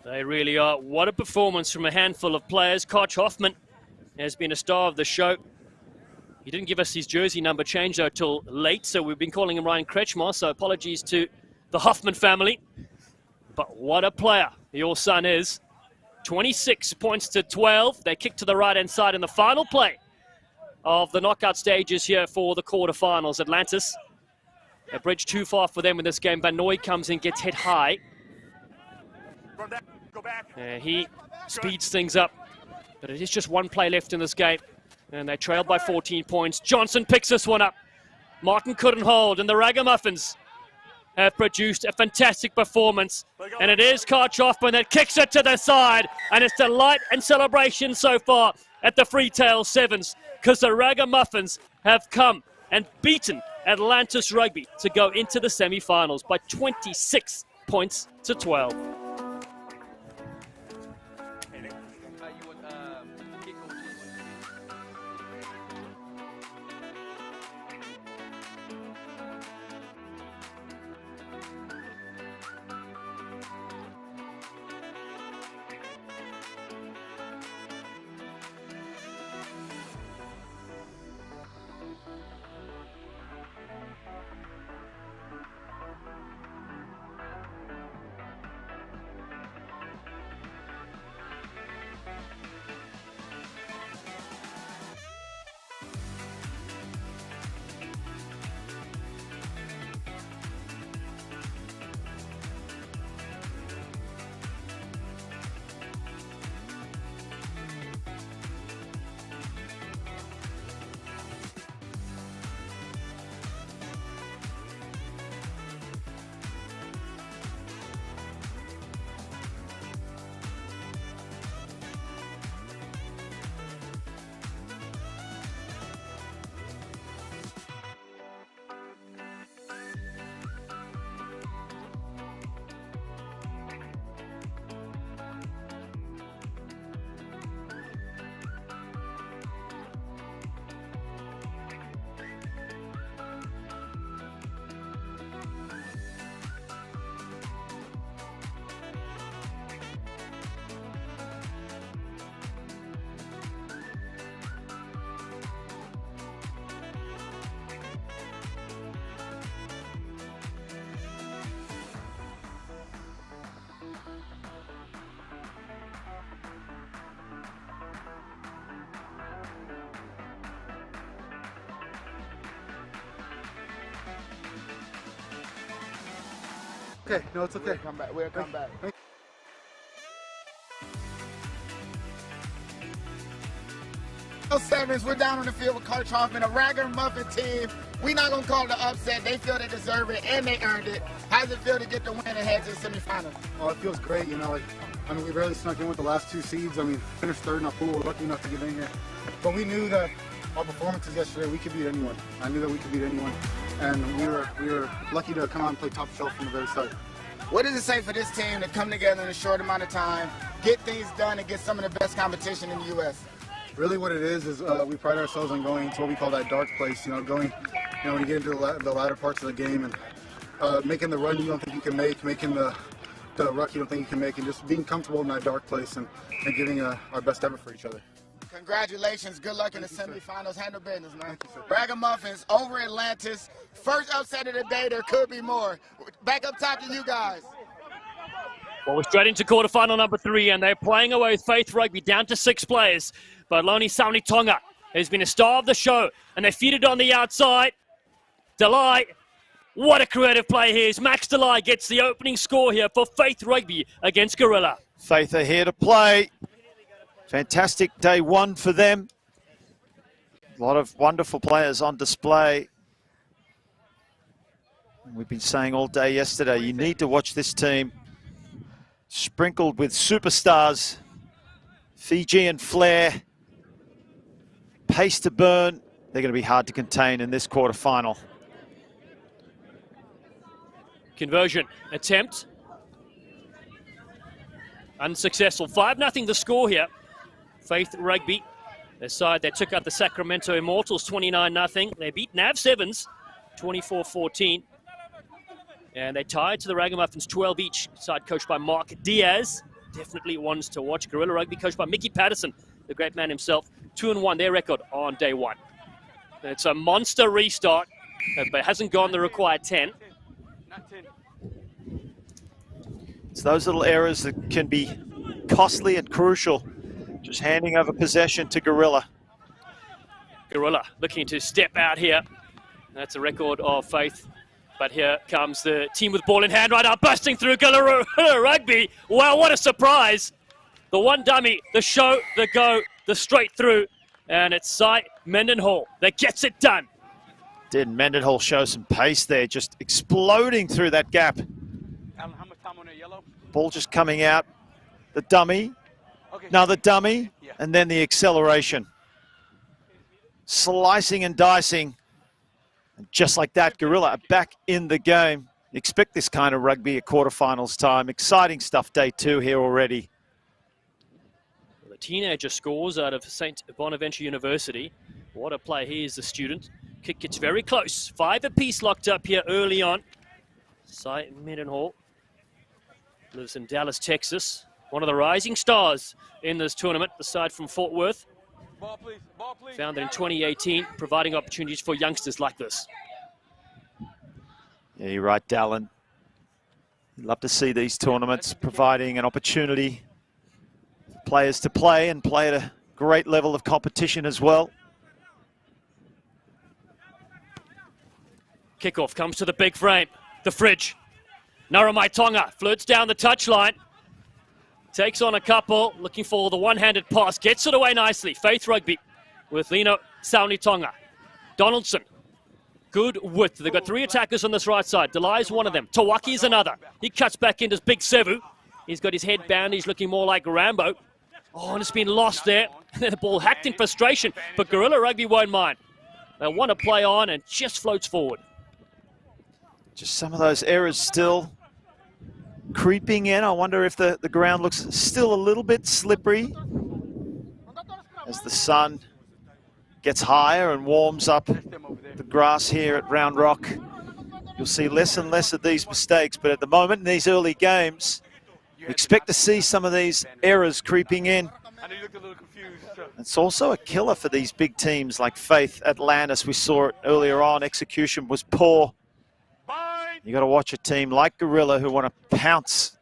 They really are. What a performance from a handful of players. Koch Hoffman has been a star of the show. He didn't give us his jersey number change though till late, so we've been calling him Ryan Kretschmar, so apologies to the Hoffman family. But what a player your son is. 26 points to 12. They kick to the right-hand side in the final play of the knockout stages here for the quarterfinals. Atlantis, a bridge too far for them in this game. Van Nooy comes in, gets hit high. He speeds things up, but it is just one play left in this game, and they trailed by 14 points. Johnson picks this one up. Martin couldn't hold, and the RaggaMuffins have produced a fantastic performance. And it is Koch Hoffman that kicks it to the side, and it's delight and celebration so far at the Freetail Sevens, because the RaggaMuffins have come and beaten Atlantis Rugby to go into the semi-finals by 26 points to 12. Okay, no, it's okay. We'll come back. We'll come back. Sevens, we're down on the field with Coach Hoffman, a Raggamuffin team. We're not going to call it an upset. They feel they deserve it, and they earned it. How does it feel to get the win and head to the semifinals? Oh, it feels great, you know, like, I mean, we barely snuck in with the last 2 seeds. I mean, finished third in our pool. We're lucky enough to get in here. But we knew that our performances yesterday, we could beat anyone. I knew that we could beat anyone. And we were lucky to come out and play top shelf from the very start. What does it say for this team to come together in a short amount of time, get things done, and get some of the best competition in the U.S.? Really what it is we pride ourselves on going to what we call that dark place, you know, going, you know, when you get into the latter parts of the game and making the run you don't think you can make, making the ruck you don't think you can make, and just being comfortable in that dark place and giving our best effort for each other. Congratulations. Good luck in the semifinals. Handle business, man. Ragamuffins over Atlantis. First upset of the day. There could be more. Back up top to you guys. Well, we're straight into quarterfinal number 3, and they're playing away with Faith Rugby down to 6 players. But Loni Sauni Tonga has been a star of the show, and they feed it on the outside. Delay, what a creative play here. Max Delay gets the opening score here for Faith Rugby against Gorilla. Faith are here to play. Fantastic day 1 for them. A lot of wonderful players on display. We've been saying all day yesterday, you need to watch this team. Sprinkled with superstars, Fijian flair, pace to burn. They're going to be hard to contain in this quarterfinal. Conversion attempt. Unsuccessful. 5-0 the score here. Faith Rugby, their side that took out the Sacramento Immortals 29-0. They beat Nav Sevens 24-14. And they tied to the Ragamuffins 12 each, side coached by Mark Diaz. Definitely ones to watch. Gorilla Rugby coached by Mickey Patterson, the great man himself. 2-1 their record on day 1. It's a monster restart, but it hasn't gone the required 10. It's those little errors that can be costly and crucial. Just handing over possession to Gorilla. Gorilla looking to step out here. That's a record of Faith. But here comes the team with ball in hand right now, busting through Gorilla Rugby. Wow, what a surprise. The one dummy, the show, the go, the straight through. And it's Cy Mendenhall that gets it done. Did Mendenhall show some pace there, just exploding through that gap. Alan, how much time on the yellow? Ball just coming out. The dummy, another dummy, and then the acceleration. Slicing and dicing. And just like that, Gorilla are back in the game. Expect this kind of rugby at quarterfinals time. Exciting stuff day 2 here already. The teenager scores out of St. Bonaventure University. What a play. Here's the student. Kick gets very close. 5 apiece locked up here early on. Cy Mendenhall lives in Dallas, Texas. One of the rising stars in this tournament, aside from Fort Worth. Ball, please. Ball, please. Founded in 2018, providing opportunities for youngsters like this. Yeah, you're right, Dallin. Love to see these tournaments providing an opportunity for players to play and play at a great level of competition as well. Kickoff comes to the big frame. The fridge. Naramai Tonga flirts down the touchline. Takes on a couple, looking for the one-handed pass. Gets it away nicely. Faith Rugby with Lino Sauni Tonga. Donaldson. Good width. They've got 3 attackers on this right side. Delay is one of them. Tawaki is another. He cuts back into Big Sevu. He's got his head bound. He's looking more like Rambo. Oh, and it's been lost there. The ball hacked in frustration, but Gorilla Rugby won't mind. They want to play on and just floats forward. Just some of those errors still creeping in. I wonder if the ground looks still a little bit slippery as the sun gets higher and warms up the grass here at Round Rock. You'll see less and less of these mistakes, but at the moment in these early games, you expect to see some of these errors creeping in. It's also a killer for these big teams like Faith, Atlantis. We saw it earlier on. Execution was poor. You got to watch a team like Gorilla who want to pounce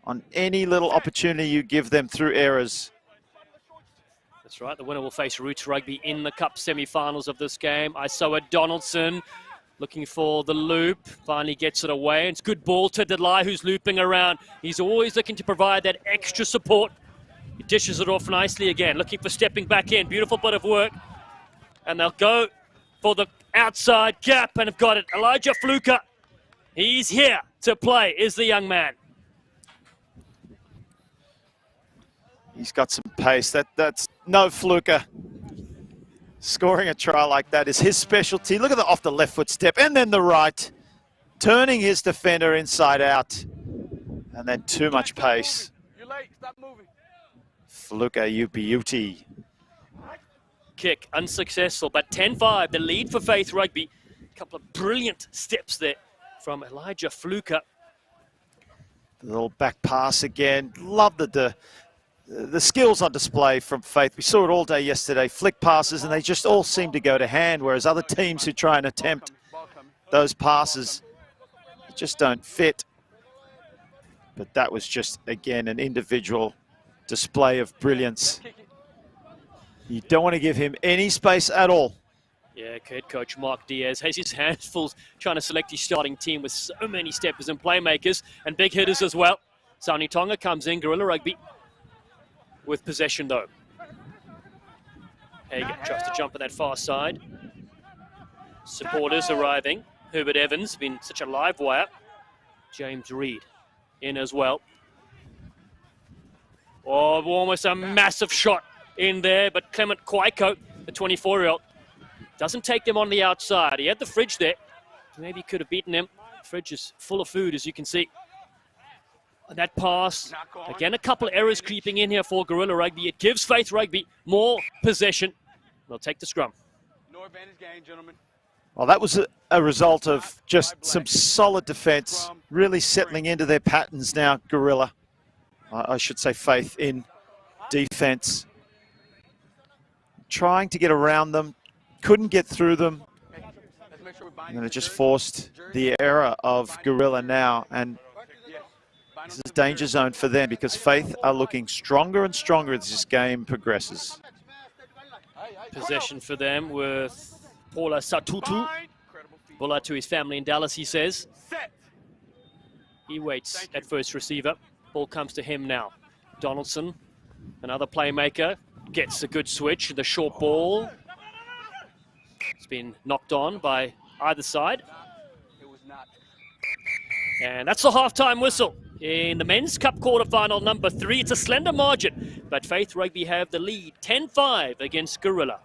on any little opportunity you give them through errors. That's right. The winner will face Roots Rugby in the Cup semi-finals of this game. Isoa Donaldson Looking for the loop, finally gets it away. It's good ball to Delay, who's looping around. He's always looking to provide that extra support. He dishes it off nicely again, looking for stepping back in. Beautiful bit of work. And they'll go for the outside gap and have got it. Elijah Fluker, he's here to play, is the young man. He's got some pace. That's no Fluker. Scoring a try like that is his specialty. Look at the off the left foot step and then the right. Turning his defender inside out. And then too much pace. You're late. Stop moving. Fluker, you beauty. Kick unsuccessful, but 10-5, the lead for Faith Rugby. A couple of brilliant steps there from Elijah Fluker. The little back pass again. Love the skills on display from Faith. We saw it all day yesterday. Flick passes, and they just all seem to go to hand, whereas other teams who try and attempt those passes just don't fit. But that was just, again, an individual display of brilliance. You don't want to give him any space at all. Yeah, head coach Mark Diaz has his hands full trying to select his starting team with so many steppers and playmakers and big hitters as well. Sani Tonga comes in, Gorilla Rugby with possession though. Hager tries to jump on that far side. Supporters arriving. Herbert Evans been such a live wire. James Reed in as well. Oh, almost a massive shot in there, but Clement Kwaiko, the 24-year-old, doesn't take them on the outside. He had the fridge there. Maybe could have beaten him. The fridge is full of food, as you can see. And that pass, again, a couple of errors creeping in here for Gorilla Rugby. It gives Faith Rugby more possession. They'll take the scrum. No advantage gain, gentlemen. Well, that was a result of just some solid defense, really settling into their patterns now, Gorilla. I should say Faith in defense. Trying to get around them, couldn't get through them. And it just forced the error of Gorilla now. And this is danger zone for them because Faith are looking stronger and stronger as this game progresses. Possession for them with Paula Satutu. Bulla to his family in Dallas, he says. He waits at first receiver. Ball comes to him now. Donaldson, another playmaker, gets a good switch. The short ball. It's been knocked on by either side. And that's the halftime whistle in the Men's Cup quarterfinal number 3. It's a slender margin, but Faith Rugby have the lead 10-5 against Gorilla.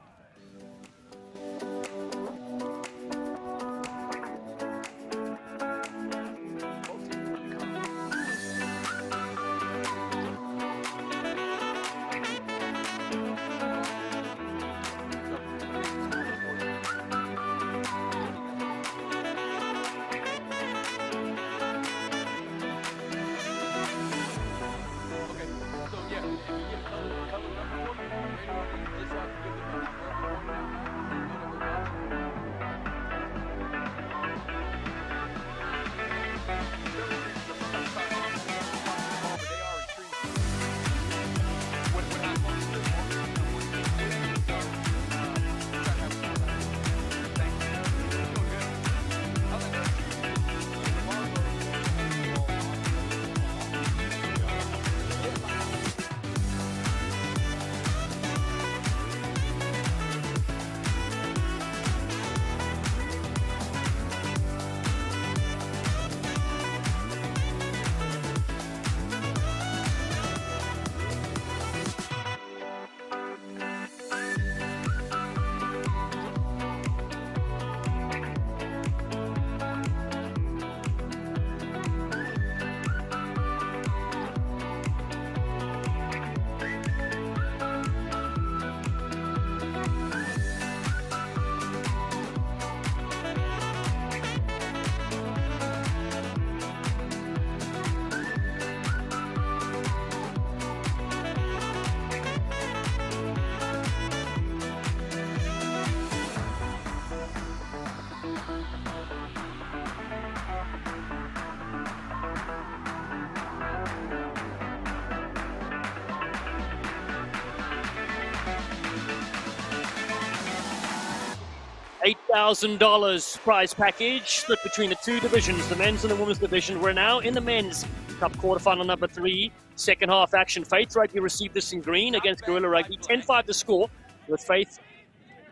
$8,000 prize package split between the two divisions, the men's and the women's division. We're now in the men's cup quarterfinal number 3, second half action. Faith Rugby received this in green against Guerrilla Rugby. 10-5 to score, with Faith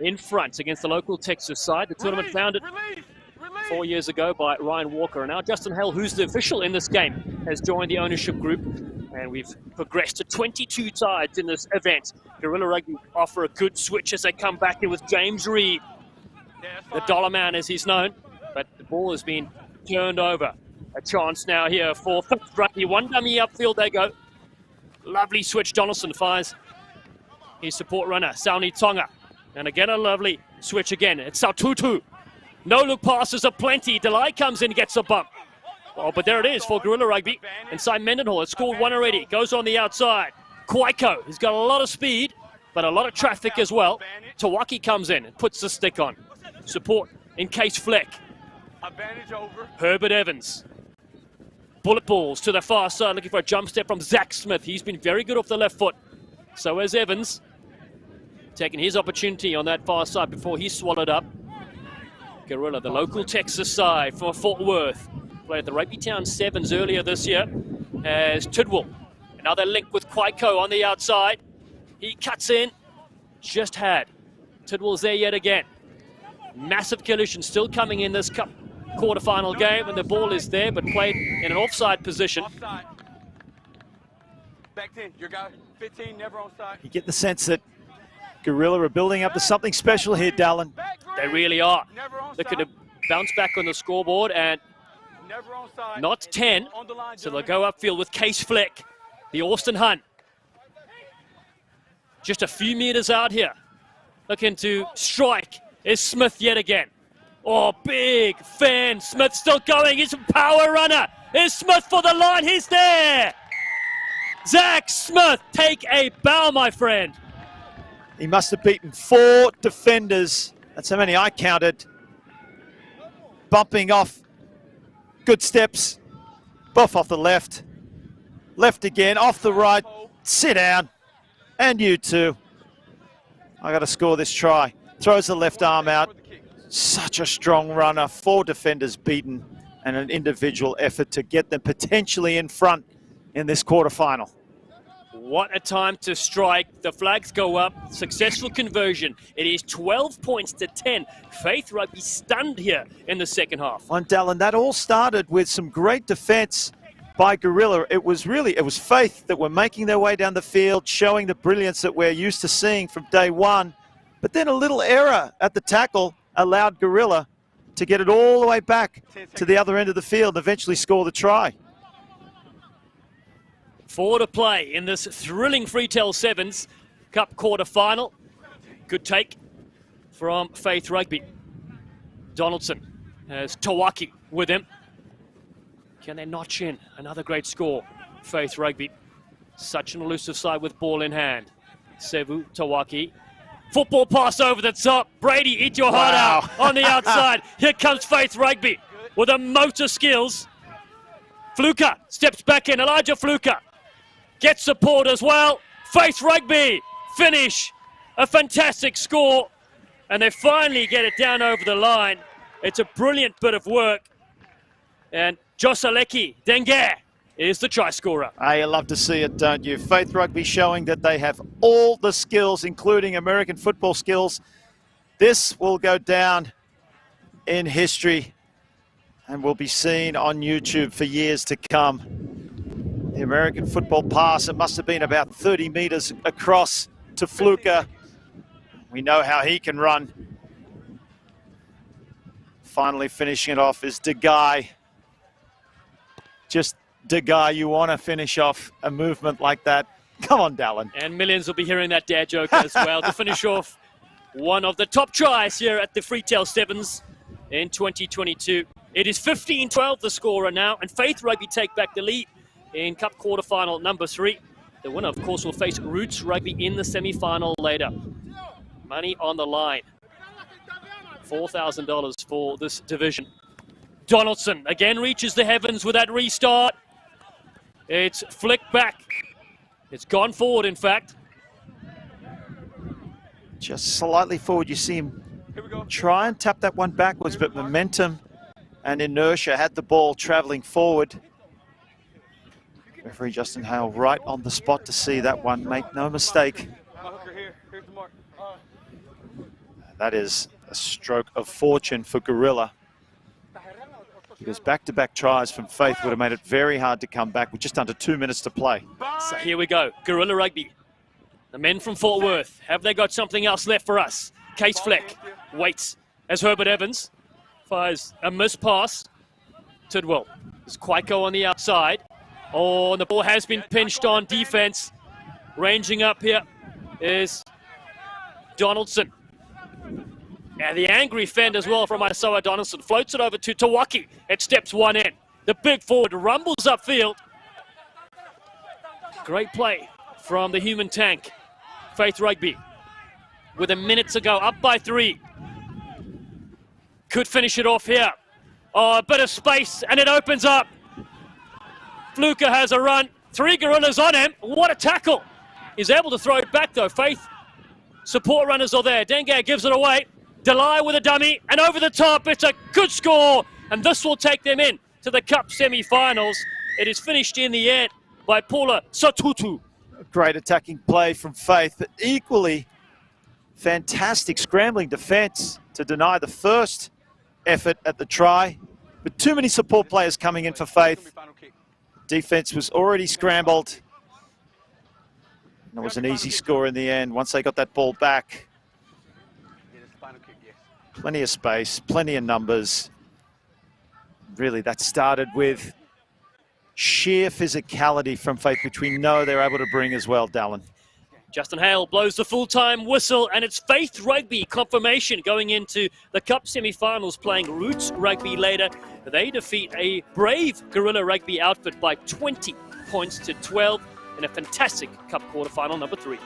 in front against the local Texas side. The tournament founded 4 years ago by Ryan Walker. And now Justin Hale, who's the official in this game, has joined the ownership group. And we've progressed to 22 sides in this event. Guerrilla Rugby offer a good switch as they come back in with James Reed, the Dollar Man as he's known. But the ball has been turned over. A chance now here for Faith Rugby. One dummy upfield they go. Lovely switch. Donaldson fires his support runner, Sauni Tonga. And again, a lovely switch again. It's Saututu. No-look passes are plenty. Delay comes in, gets a bump. Oh, but there it is for Guerrilla Rugby. And Simon Mendenhall has scored one already. Goes on the outside. Kwaiko, he's got a lot of speed, but a lot of traffic as well. Tawaki comes in and puts the stick on. Support in Case Fleck. Herbert Evans. Bullet balls to the far side, looking for a jump step from Zach Smith. He's been very good off the left foot. So has Evans. Taking his opportunity on that far side before he's swallowed up. Guerrilla, the local Texas side from Fort Worth. Played at the Rugby Town Sevens earlier this year as Tidwell. Another link with Kwaiko on the outside. He cuts in. Just had. Tidwell's there yet again. Massive collision still coming in this cup quarterfinal game, and the ball is there but played in an offside position. Back 10, your guy, 15, never on side. You get the sense that Guerrilla are building up to something special here, Dallin. They really are. Looking to bounce back on the scoreboard, and not 10, so they'll go upfield with Case Fleck, the Austin Hunt. Just a few meters out here. Looking to strike is Smith yet again. Oh, big fan. Smith still going. He's a power runner. Is Smith for the line? He's there. Zach Smith, take a bow, my friend. He must have beaten 4 defenders. That's how many I counted. Bumping off. Good steps. Buff off the left. Left again. Off the right. Sit down. And you too. I got to score this try. Throws the left arm out. Such a strong runner. 4 defenders beaten. And an individual effort to get them potentially in front in this quarterfinal. What a time to strike. The flags go up. Successful conversion. It is 12 points to 10. Faith Rugby stunned here in the second half. On Dallin, that all started with some great defense by Guerrilla. It was Faith that were making their way down the field, showing the brilliance that we're used to seeing from day one. But then a little error at the tackle allowed Guerrilla to get it all the way back to the other end of the field and eventually score the try. 4 to play in this thrilling Freetail Sevens Cup quarterfinal. Good take from Faith Rugby. Donaldson has Tawaki with him. Can they notch in another great score? Faith Rugby. Such an elusive side with ball in hand. Sevu Tawaki. Football pass over the top. Brady, eat your heart out on the outside. Here comes Faith Rugby with a motor skills. Fluker steps back in. Elijah Fluker gets support as well. Faith Rugby finish. A fantastic score. And they finally get it down over the line. It's a brilliant bit of work. And Josaleki Dengue is the try scorer. You love to see it, don't you? Faith Rugby showing that they have all the skills, including American football skills. This will go down in history and will be seen on YouTube for years to come. The American football pass, it must have been about 30 meters across to Fluker. We know how he can run. Finally finishing it off is DeGuy. Just DeGuy, you want to finish off a movement like that. Come on, Dallin. And millions will be hearing that dad joke as well to finish off one of the top tries here at the Freetail Sevens in 2022. It is 15-12 the scorer now, and Faith Rugby take back the lead in Cup quarterfinal number 3. The winner, of course, will face Roots Rugby in the semi-final later. Money on the line. $4,000 for this division. Donaldson again reaches the heavens with that restart. It's flicked back. It's gone forward, in fact. Just slightly forward. You see him try and tap that one backwards, but momentum and inertia had the ball traveling forward. Referee Justin Hale right on the spot to see that one. Make no mistake. That is a stroke of fortune for Gorilla, because back-to-back tries from Faith would have made it very hard to come back with just under 2 minutes to play. So here we go, Gorilla Rugby. The men from Fort Worth, have they got something else left for us? Case Fleck waits as Herbert Evans fires a missed pass. Tidwell. There's Kwaiko on the outside. Oh, and the ball has been pinched on defense. Ranging up here is Donaldson. And the angry fend as well from Isawa Donaldson. Floats it over to Tawaki. It steps one in. The big forward rumbles upfield. Great play from the human tank, Faith Rugby. With a minute to go, up by 3. Could finish it off here. Oh, a bit of space, and it opens up. Fluker has a run. 3 Gorillas on him. What a tackle. He's able to throw it back, though. Faith support runners are there. Dengar gives it away. Delay with a dummy, and over the top. It's a good score, and this will take them in to the Cup semi-finals. It is finished in the end by Paula Satutu. Great attacking play from Faith, but equally fantastic scrambling defense to deny the first effort at the try. But too many support players coming in for Faith. Defense was already scrambled. And it was an easy score in the end once they got that ball back. Plenty of space, plenty of numbers. Really, that started with sheer physicality from Faith, which we know they're able to bring as well, Dallin. Justin Hale blows the full-time whistle, and it's Faith Rugby confirmation going into the Cup semi-finals, playing Roots Rugby later. They defeat a brave Gorilla Rugby outfit by 20 points to 12 in a fantastic Cup quarterfinal number 3.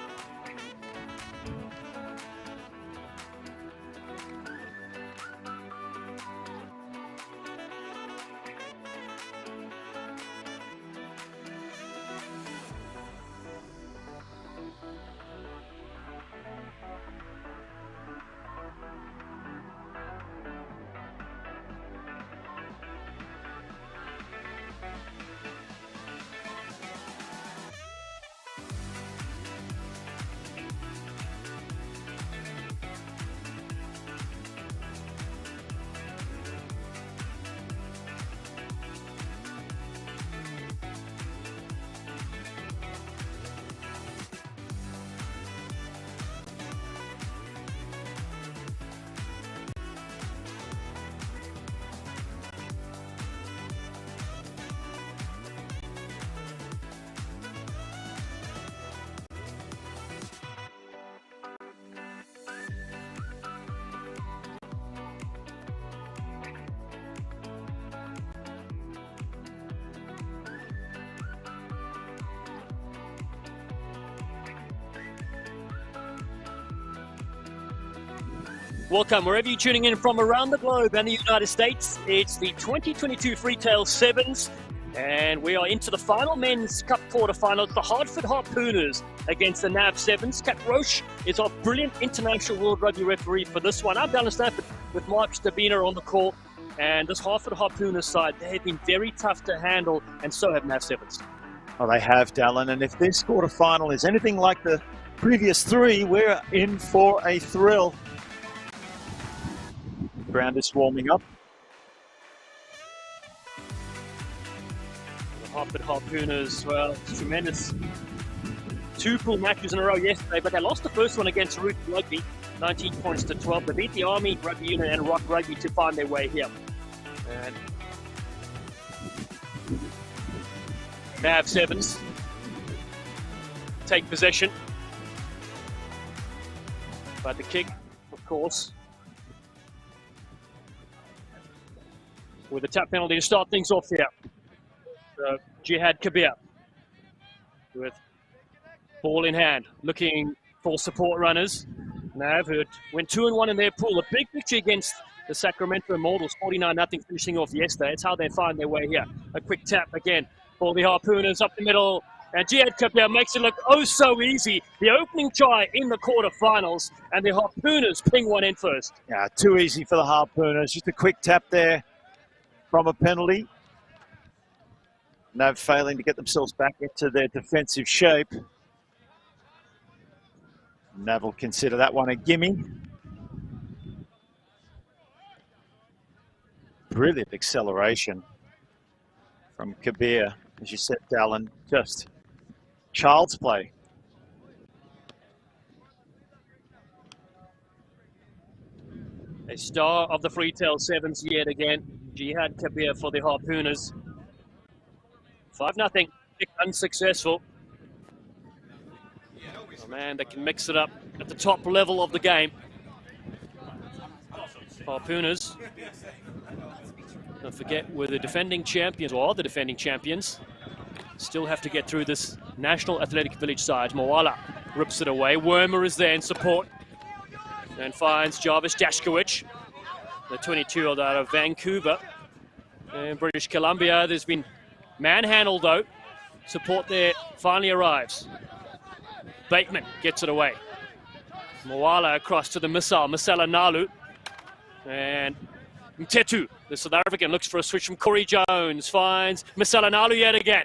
Welcome, wherever you're tuning in from around the globe and the United States. It's the 2022 Freetail Sevens, and we are into the final men's cup quarterfinal. It's the Hartford Harpooners against the Nav Sevens. Kat Roche is our brilliant international World Rugby referee for this one. I'm Dallin Stanford with Mark Stabina on the call, and this Hartford Harpooners side, they have been very tough to handle, and so have Nav Sevens. Well, they have, Dallin, and if this quarterfinal is anything like the previous 3, we're in for a thrill. Ground is warming up. The Hartford Harpooners, well, tremendous 2 pool matches in a row yesterday, but they lost the first one against Roots Rugby, 19 points to 12. They beat the Army Rugby Unit and Rock Rugby to find their way here. And Nav Sevens take possession. But the kick, of course, with a tap penalty to start things off here. So Jihad Kabir with ball in hand, looking for support runners. Nav, who went 2-1 in their pool. A big victory against the Sacramento Immortals, 49-0 finishing off yesterday. It's how they find their way here. A quick tap again for the Harpooners up the middle. And Jihad Kabir makes it look oh so easy. The opening try in the quarterfinals, and the Harpooners ping one in first. Yeah, too easy for the Harpooners. Just a quick tap there from a penalty. Nav failing to get themselves back into their defensive shape. Nav will consider that one a gimme. Brilliant acceleration from Kabir, as you said, Dallin. Just child's play. A star of the Freetail Sevens yet again. Jihad Kabir for the Harpooners. 5-0, unsuccessful. Oh man, they can mix it up at the top level of the game. Harpooners, don't forget, we're the defending champions, or are the defending champions. Still have to get through this National Athletic Village side. Moala rips it away. Wormer is there in support and finds Jarvis Dashkowicz, the 22-year-old out of Vancouver in British Columbia. There's been manhandled though. Support there finally arrives. Bateman gets it away. Moala across to the missile, Misala Nalu. And Mtetu, the South African, looks for a switch from Corey Jones, finds Misala Nalu yet again.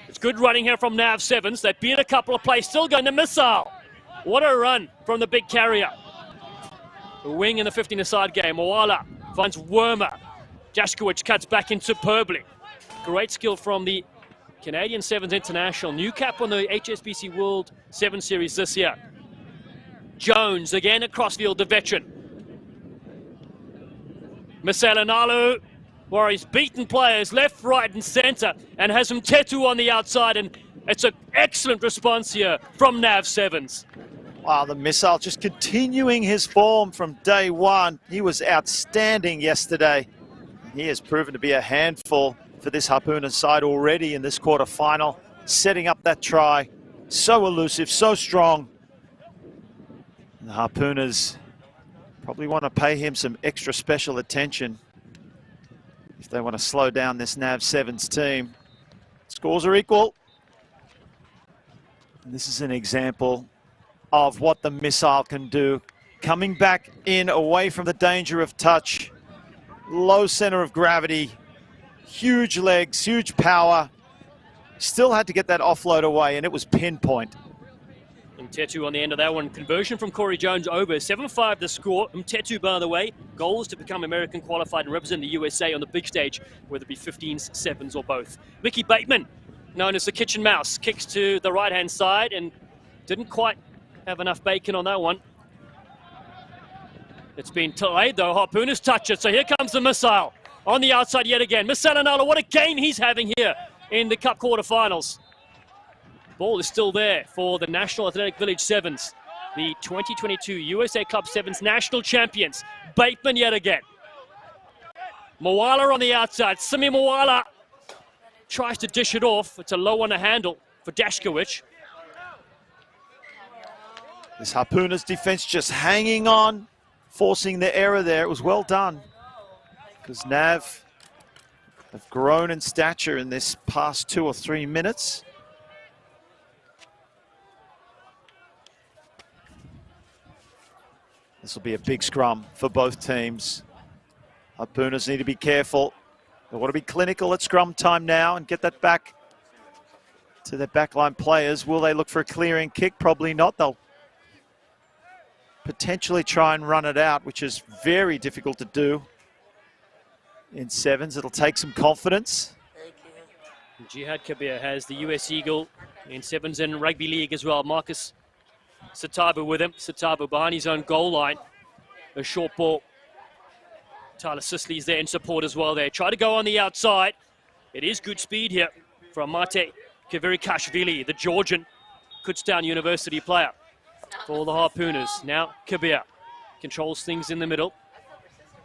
It's good running here from Nav Sevens. They've been a couple of plays, still going to missile. What a run from the big carrier. The wing in the 15-a-side game. Moala finds Wormer. Dashkowicz cuts back in superbly. Great skill from the Canadian Sevens International. New cap on the HSBC World 7 Series this year. Jones again across field, the veteran. Misala Nalu, where he's beaten players left, right and centre, and has Mtetu on the outside, and it's an excellent response here from Nav Sevens. Wow, the missile just continuing his form from day one. He was outstanding yesterday. He has proven to be a handful for this Harpooners side already in this quarterfinal, setting up that try. So elusive, so strong. The Harpooners probably want to pay him some extra special attention if they want to slow down this Nav Sevens team. Scores are equal. And this is an example of what the missile can do. Coming back in away from the danger of touch. Low center of gravity. Huge legs, huge power. Still had to get that offload away, and it was pinpoint. Mtetu on the end of that one. Conversion from Corey Jones over. 7-5 the score. Mtetu, by the way, goals to become American qualified and represent the USA on the big stage, whether it be 15s, 7s, or both. Mickey Bateman, known as the kitchen mouse, kicks to the right-hand side and didn't quite have enough bacon on that one. It's been delayed, though. Harpooners touch it, so here comes the missile. On the outside yet again. Misala Nalu, what a game he's having here in the Cup quarterfinals. Ball is still there for the National Athletic Village Sevens, the 2022 USA Club Sevens national champions. Bateman yet again. Moala on the outside. Simi Moala tries to dish it off. It's a low on the handle for Dashkowicz. This Harpooners defense just hanging on, forcing the error there. It was well done, because Nav have grown in stature in this past 2 or 3 minutes. This will be a big scrum for both teams. Harpooners need to be careful. They want to be clinical at scrum time now and get that back to their backline players. Will they look for a clearing kick? Probably not. They'll potentially try and run it out, which is very difficult to do in sevens. It'll take some confidence. Jihad Kabir has the US Eagle in sevens and rugby league as well. Marcus Satabu with him. Satabu behind his own goal line. A short ball. Tyler Sisley's there in support as well there. Try to go on the outside. It is good speed here from Mate Kavirikashvili, the Georgian Kutztown University player for the Harpooners. Now Kabir controls things in the middle.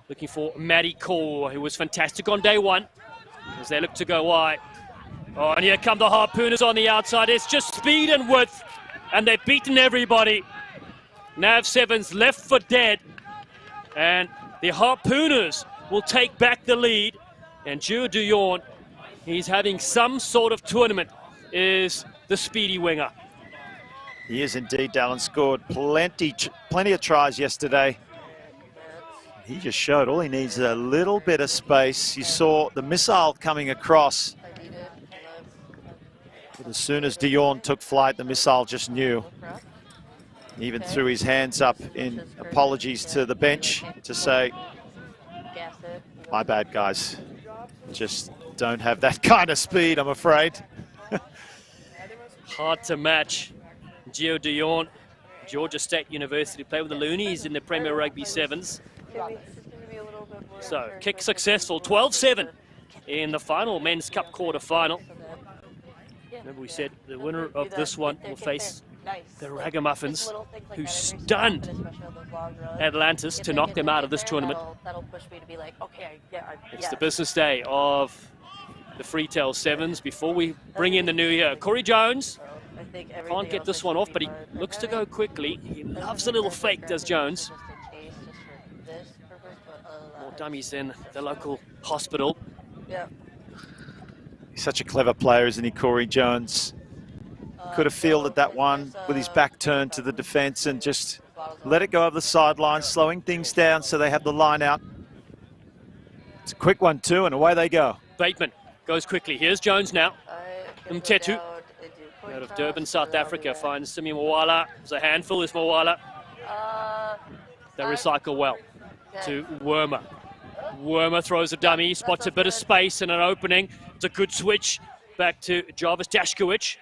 Looking for Matty Kaur, who was fantastic on day one as they look to go wide. Oh, and here come the Harpooners on the outside. It's just speed and width, and they've beaten everybody. Nav Sevens left for dead, and the Harpooners will take back the lead. And Joe Duyorn, he's having some sort of tournament, is the speedy winger. He is indeed, Dallin. Scored plenty of tries yesterday. He just showed all he needs is a little bit of space. You saw the missile coming across. But as soon as Dion took flight, the missile just knew. He even threw his hands up in apologies to the bench to say, my bad, guys. Just don't have that kind of speed, I'm afraid. Hard to match. Gio Dion, Georgia State University, played with the Loonies in the Premier Rugby Sevens. So, kick successful, 12-7 in the final, Men's Cup quarter-final. Remember we said the winner of this one will face the RaggaMuffins, who stunned Atlantis to knock them out of this tournament. It's the business day of the Freetail Sevens. Before we bring in the new year, Corey Jones can't get this one off, but he looks to go quickly. He loves a little fake, does Jones. More dummies than the local hospital. He's such a clever player, isn't he, Corey Jones? Could have fielded that one with his back turned to the defense and just let it go over the sideline, slowing things down so they have the line out. It's a quick one too, and away they go. Bateman goes quickly. Here's Jones now. Mtetu out of Durban, South Africa, finds Simi Mwala. There's a handful, is Mwala. They recycle well to Wormer. Wormer throws a dummy, spots a bit of space and an opening. It's a good switch back to Jarvis Dashkowicz.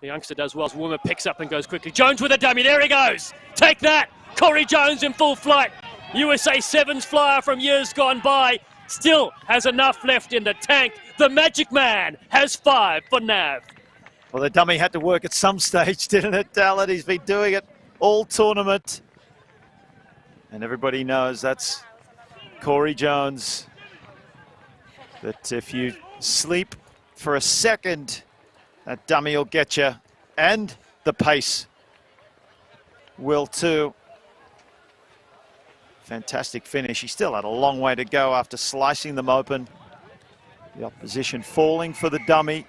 The youngster does well as Wormer picks up and goes quickly. Jones with a dummy, there he goes. Take that, Corey Jones in full flight. USA Sevens flyer from years gone by. Still has enough left in the tank. The Magic Man has 5 for Nav. Well, the dummy had to work at some stage, didn't it, Dallin? He's been doing it all tournament. And everybody knows that's Corey Jones. That if you sleep for a second, that dummy will get you. And the pace will too. Fantastic finish. He still had a long way to go after slicing them open. The opposition falling for the dummy.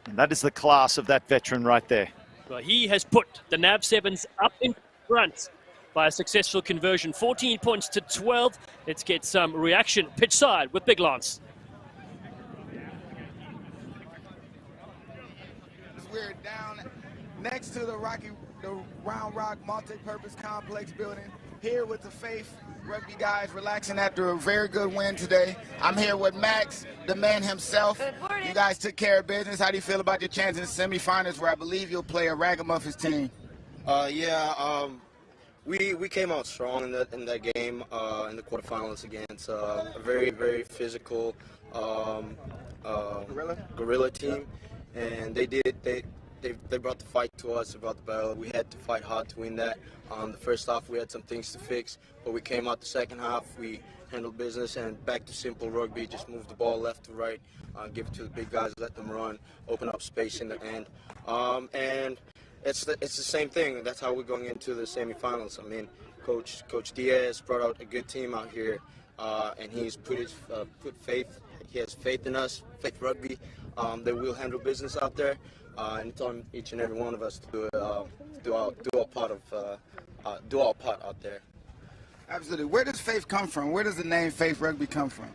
And that is the class of that veteran right there. Well, he has put the Nav Sevens up in front by a successful conversion, 14 points to 12. Let's get some reaction pitch side with Big Lance. We're down next to the Round Rock multi-purpose complex building, here with the Faith Rugby guys relaxing after a very good win today. I'm here with Max, the man himself. You guys took care of business. How do you feel about your chances in semifinals, where I believe you'll play a RaggaMuffins team? We came out strong in that game in the quarterfinals against a very, very physical gorilla team, and they brought the fight to us, they brought the battle. We had to fight hard to win that. The first half we had some things to fix, but we came out the second half, we handled business, and back to simple rugby, just move the ball left to right, give it to the big guys, let them run, open up space in the end. And it's the same thing. That's how we're going into the semifinals. I mean, Coach Diaz brought out a good team out here, and he's put faith. He has faith in us, Faith Rugby. That we'll handle business out there, and it's on each and every one of us to do our part out there. Absolutely. Where does Faith come from? Where does the name Faith Rugby come from?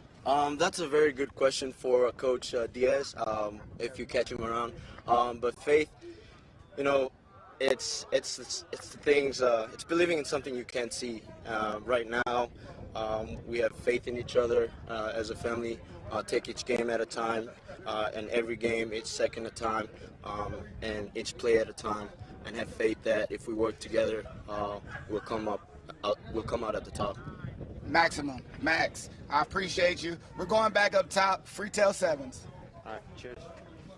That's a very good question for Coach Diaz, if you catch him around. But Faith, you know, it's the things. It's believing in something you can't see. Right now, we have faith in each other as a family. Take each game at a time, and every game each second at a time, and each play at a time, and have faith that if we work together, we'll come out at the top. Maximum. Max, I appreciate you. We're going back up top. Freetail Sevens. All right, cheers.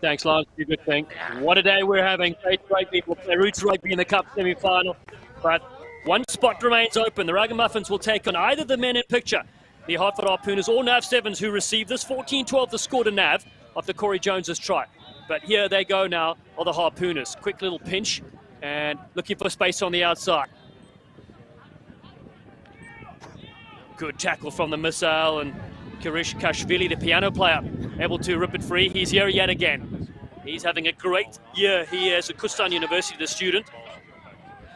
Thanks, Lance. You good thing. What a day we're having. Great rugby. We'll play Roots Rugby in the Cup semi-final. But one spot remains open. The RaggaMuffins will take on either the men in picture, the Hartford Harpooners or Nav Sevens, who received this 14-12 the score to Nav after Corey Jones's try. But here they go now, are the Harpooners. Quick little pinch and looking for space on the outside. Good tackle from the missile, and Karish Kashvili, the piano player, able to rip it free. He's here yet again. He's having a great year here as a Kunstan University, the student.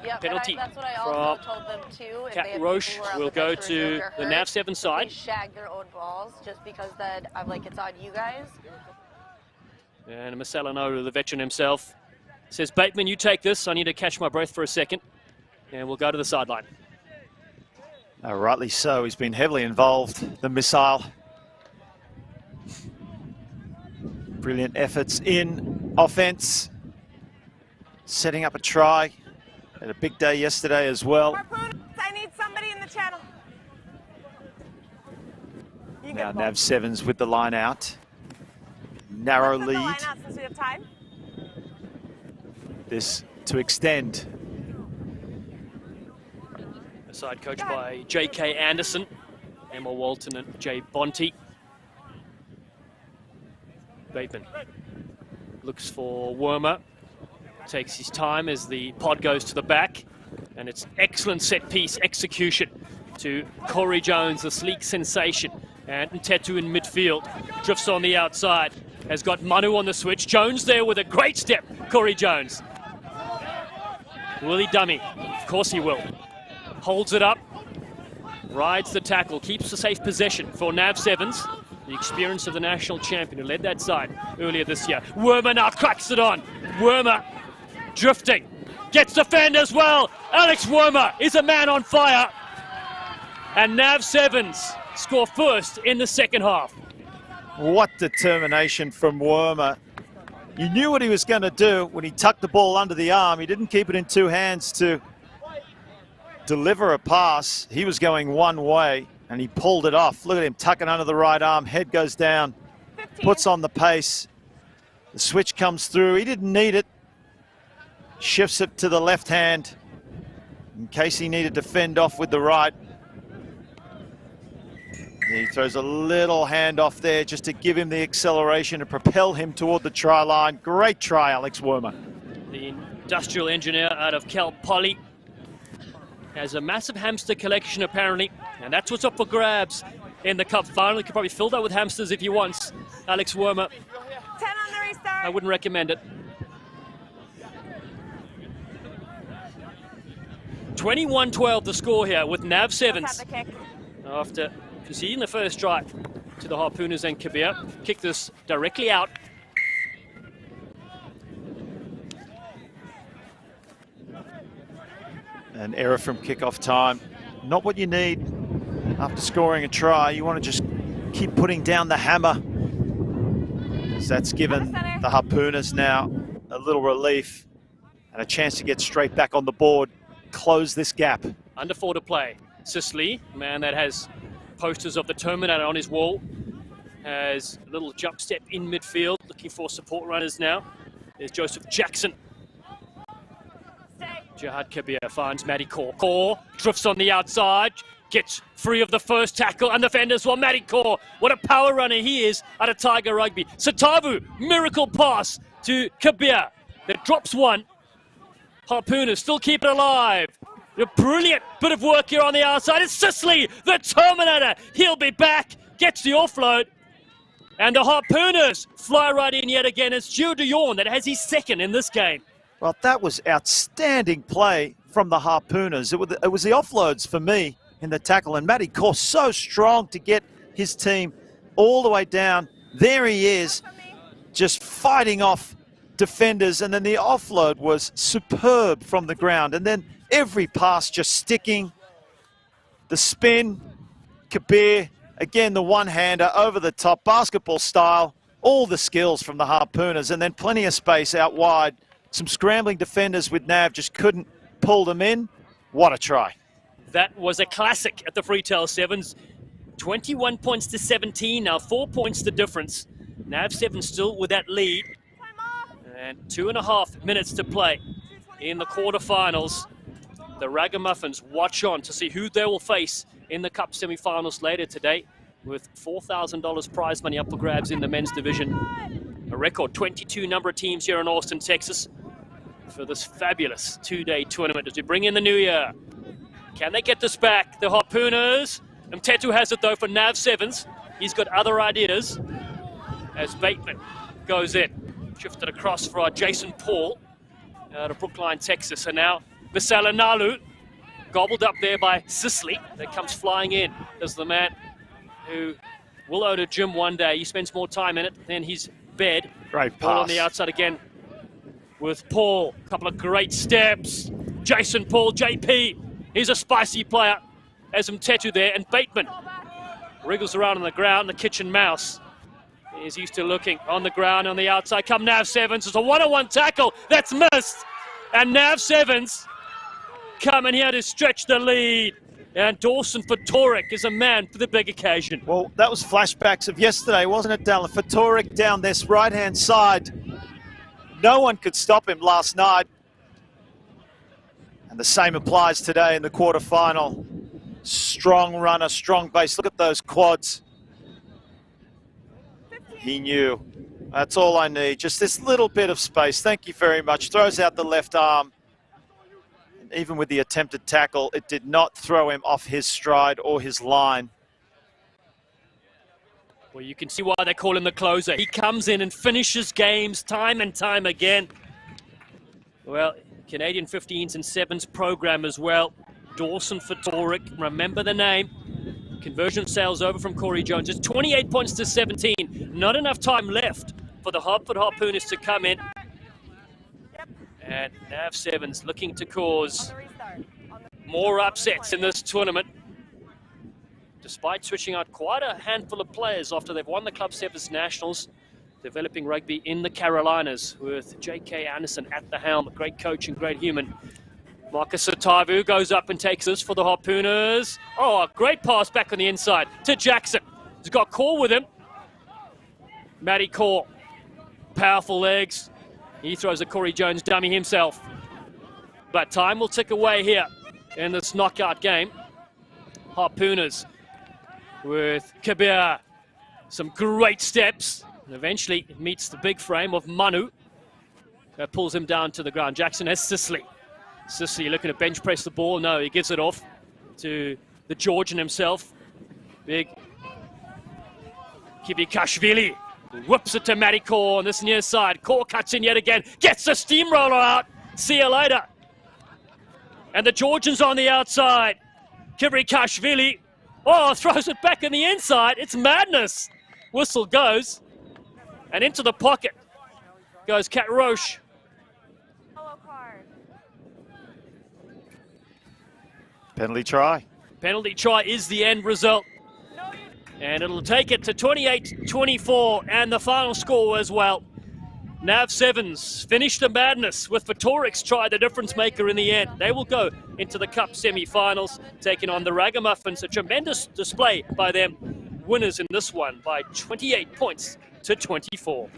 Yep, Penalty that's what I also told them too. If they Kat had Roche people who are on will the go bench who are injured to or the hurt, Nav Sevens side. They shag their own balls just because then I'm like, it's on you guys. And Marcelo Noto, the veteran himself, says, Bateman, you take this. I need to catch my breath for a second. And we'll go to the sideline. Rightly so. He's been heavily involved. The missile. Brilliant efforts in offense. Setting up a try. Had a big day yesterday as well. Harpooners, I need somebody in the channel. Now Nav Sevens with the line out. Narrow Let's set the lead. line out since we have time. This to extend. A side coached by J.K. Anderson, Emma Walton and Jay Bonte. Bateman looks for Wormer. Takes his time as the pod goes to the back. And it's excellent set piece execution to Corey Jones, the sleek sensation. And Tetu in midfield. Drifts on the outside. Has got Manu on the switch. Jones there with a great step. Corey Jones. Will he dummy? Of course he will. Holds it up. Rides the tackle. Keeps the safe possession for Nav Sevens. The experience of the national champion who led that side earlier this year. Wormer now cracks it on. Wormer drifting. Gets defend as well. Alex Wormer is a man on fire. And Nav Sevens score first in the second half. What determination from Wormer. You knew what he was going to do when he tucked the ball under the arm. He didn't keep it in two hands to deliver a pass. He was going one way and he pulled it off. Look at him tucking under the right arm. Head goes down, 15. Puts on the pace. The switch comes through. He didn't need it. Shifts it to the left hand in case he needed to fend off with the right. He throws a little hand off there just to give him the acceleration to propel him toward the try line. Great try, Alex Wormer. The industrial engineer out of Cal Poly has a massive hamster collection apparently, and that's what's up for grabs in the cup final. He could probably fill that with hamsters if he wants. Alex Wormer, 10 on the restart. I wouldn't recommend it. 21-12 the score here with Nav Sevens. After conceding the first strike to the Harpooners and Kabir. Kick this directly out. An error from kickoff time. Not what you need after scoring a try. You want to just keep putting down the hammer. So that's given the Harpooners now a little relief and a chance to get straight back on the board. Close this gap. Under 4 to play. Sisley, man that has posters of the Terminator on his wall, has a little jump step in midfield, looking for support runners now. There's Joseph Jackson. Jihad Kabir finds Matty Kaur. Kaur drifts on the outside, gets free of the first tackle, and the defenders well. Matty Kaur, what a power runner he is out of Tiger Rugby. Satavu, miracle pass to Kabir that drops one. Harpooners still keep it alive. A brilliant bit of work here on the outside. It's Sisley, the Terminator. He'll be back, gets the offload. And the Harpooners fly right in yet again. It's Gio de Jorn that has his second in this game. Well, that was outstanding play from the Harpooners. It was the offloads for me in the tackle. And Matty Kaur so strong to get his team all the way down. There he is, just fighting off defenders. And then the offload was superb from the ground. And then every pass just sticking. The spin, Kabir, again the one-hander over the top, basketball style. All the skills from the Harpooners. And then plenty of space out wide. Some scrambling defenders with Nav just couldn't pull them in. What a try. That was a classic at the Freetail Sevens. 21 points to 17 now, 4 points the difference. Nav Sevens still with that lead. And 2.5 minutes to play in the quarterfinals. The RaggaMuffins watch on to see who they will face in the Cup semifinals later today, with $4,000 prize money up for grabs in the men's division. A record 22 number of teams here in Austin, Texas for this fabulous two-day tournament as we bring in the new year. Can they get this back? The Harpooners. Tetu has it though for Nav Sevens. He's got other ideas as Bateman goes in. Shifted across for Jason Paul out of Brookline, Texas. And now Visalanalu, gobbled up there by Sisley. That comes flying in as the man who will own a gym one day. He spends more time in it than his bed. Great Ball on pass. the outside again with Paul. A couple of great steps. Jason Paul, JP. He's a spicy player. As Mtetu there, and Bateman wriggles around on the ground. The kitchen mouse is used to looking on the ground on the outside. Come Nav Sevens. It's a one-on-one tackle that's missed. And Nav Sevens coming here to stretch the lead. And Dawson Fatorik is a man for the big occasion. Well, that was flashbacks of yesterday, wasn't it, Dallin? Fatorik down this right-hand side. No one could stop him last night. And the same applies today in the quarterfinal. Strong runner, strong base. Look at those quads. He knew. That's all I need. Just this little bit of space. Thank you very much. Throws out the left arm. And even with the attempted tackle, it did not throw him off his stride or his line. Well, you can see why they call him the closer. He comes in and finishes games time and time again. Well, Canadian 15s and 7s program as well. Dawson Fatorik, remember the name. Conversion sales over from Corey Jones. It's 28 points to 17. Not enough time left for the Hartford Harpooners to come in. And Nav Sevens looking to cause more upsets in this tournament. Despite switching out quite a handful of players after they've won the Club Sevens Nationals, developing rugby in the Carolinas with J.K. Anderson at the helm, a great coach and great human. Marcus Otavu goes up and takes this for the Harpooners. Oh, a great pass back on the inside to Jackson. He's got Core with him. Matty Core, powerful legs. He throws a Corey Jones dummy himself. But time will tick away here in this knockout game. Harpooners with Kabir. Some great steps. And eventually it meets the big frame of Manu. That pulls him down to the ground. Jackson has Sisley. Sisley looking to bench press the ball. No, he gives it off to the Georgian himself. Big Kibikashvili whips it to Matty Core on this near side. Core cuts in yet again. Gets the steamroller out. See you later. And the Georgians on the outside. Kibikashvili. Oh, throws it back in the inside. It's madness. Whistle goes. And into the pocket goes Kat Roche. Penalty try. Penalty try is the end result. And it'll take it to 28-24 and the final score as well. Nav Sevens finish the madness with Fatorik's try, the difference maker in the end. They will go into the Cup semi-finals, taking on the RaggaMuffins. A tremendous display by them. Winners in this one by 28 points to 24.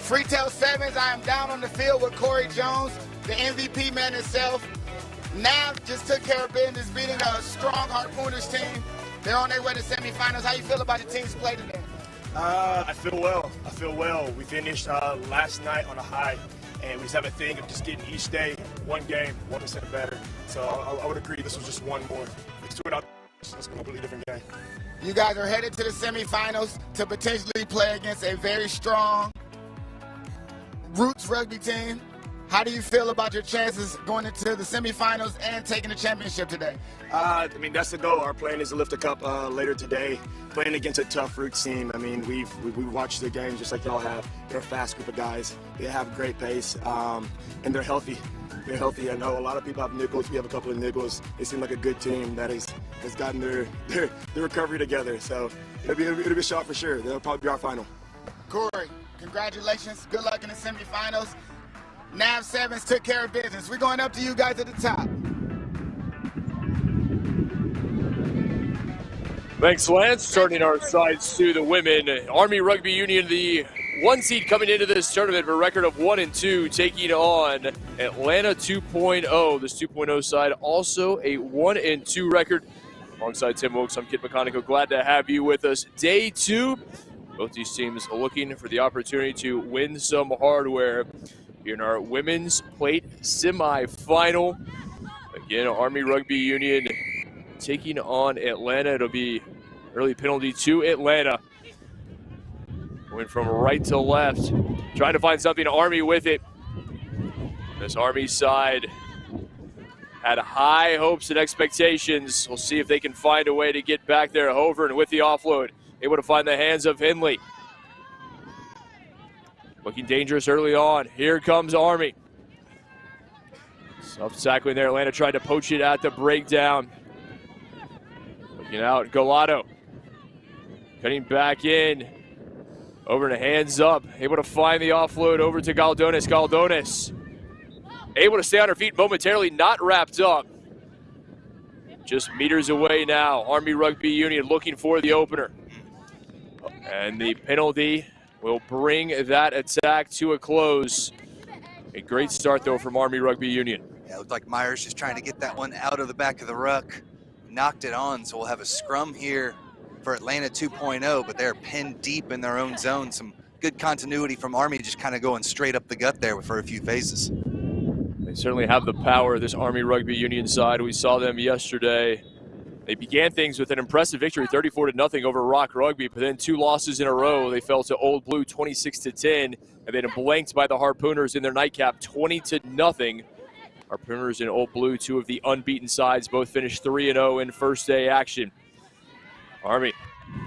Freetail Sevens, I am down on the field with Corey Jones, the MVP man himself. Nav just took care of business, beating a strong Harpooners team. They're on their way to semifinals. How you feel about the team's play today? I feel well. I feel well. We finished last night on a high, and we just have a thing of just getting each day, one game, 1% better. So I would agree this was just one more. Let's do it out. It's a completely different game. You guys are headed to the semifinals to potentially play against a very strong Roots rugby team. How do you feel about your chances going into the semifinals and taking the championship today? I mean, that's the goal. Our plan is to lift the cup later today, playing against a tough Roots team. I mean, we watched the game just like y'all have. They're a fast group of guys. They have great pace, and they're healthy. they're healthy. I know a lot of people have nickels. We have a couple of nickels. They seem like a good team that has gotten their recovery together. So it'll be a shot for sure. They'll probably be our final. Corey, congratulations. Good luck in the semifinals. Nav Sevens took care of business. We're going up to you guys at the top. Thanks, Lance. Turning our sides to the women. Army Rugby Union, the 1 seed coming into this tournament with a record of 1-2, taking on Atlanta 2.0. This 2.0 side also a 1-2 record. Alongside Tim Wilkes, I'm Kit McConico. Glad to have you with us. Day 2. Both these teams looking for the opportunity to win some hardware here in our women's plate semifinal. Again, Army Rugby Union taking on Atlanta. It'll be early penalty to Atlanta. Going from right to left, trying to find something. Army with it. This Army side had high hopes and expectations. We'll see if they can find a way to get back there. Hovren with the offload, able to find the hands of Henley. Looking dangerous early on. Here comes Army. Self-tackling there. Atlanta tried to poach it at the breakdown. Looking out, Galato. Cutting back in. Over to hands up. Able to find the offload over to Galdonis. Galdonis able to stay on her feet momentarily, not wrapped up. Just meters away now. Army Rugby Union looking for the opener. And the penalty will bring that attack to a close. A great start, though, from Army Rugby Union. Yeah, it looked like Myers just trying to get that one out of the back of the ruck. Knocked it on, so we'll have a scrum here for Atlanta 2.0, but they're pinned deep in their own zone. Some good continuity from Army, just kind of going straight up the gut there for a few phases. They certainly have the power, this Army Rugby Union side. We saw them yesterday. They began things with an impressive victory, 34-0 over Rock Rugby, but then 2 losses in a row. They fell to Old Blue 26-10, and then blanked by the Harpooners in their nightcap 20-0. Harpooners and Old Blue, 2 of the unbeaten sides, both finished 3-0 in first day action. Army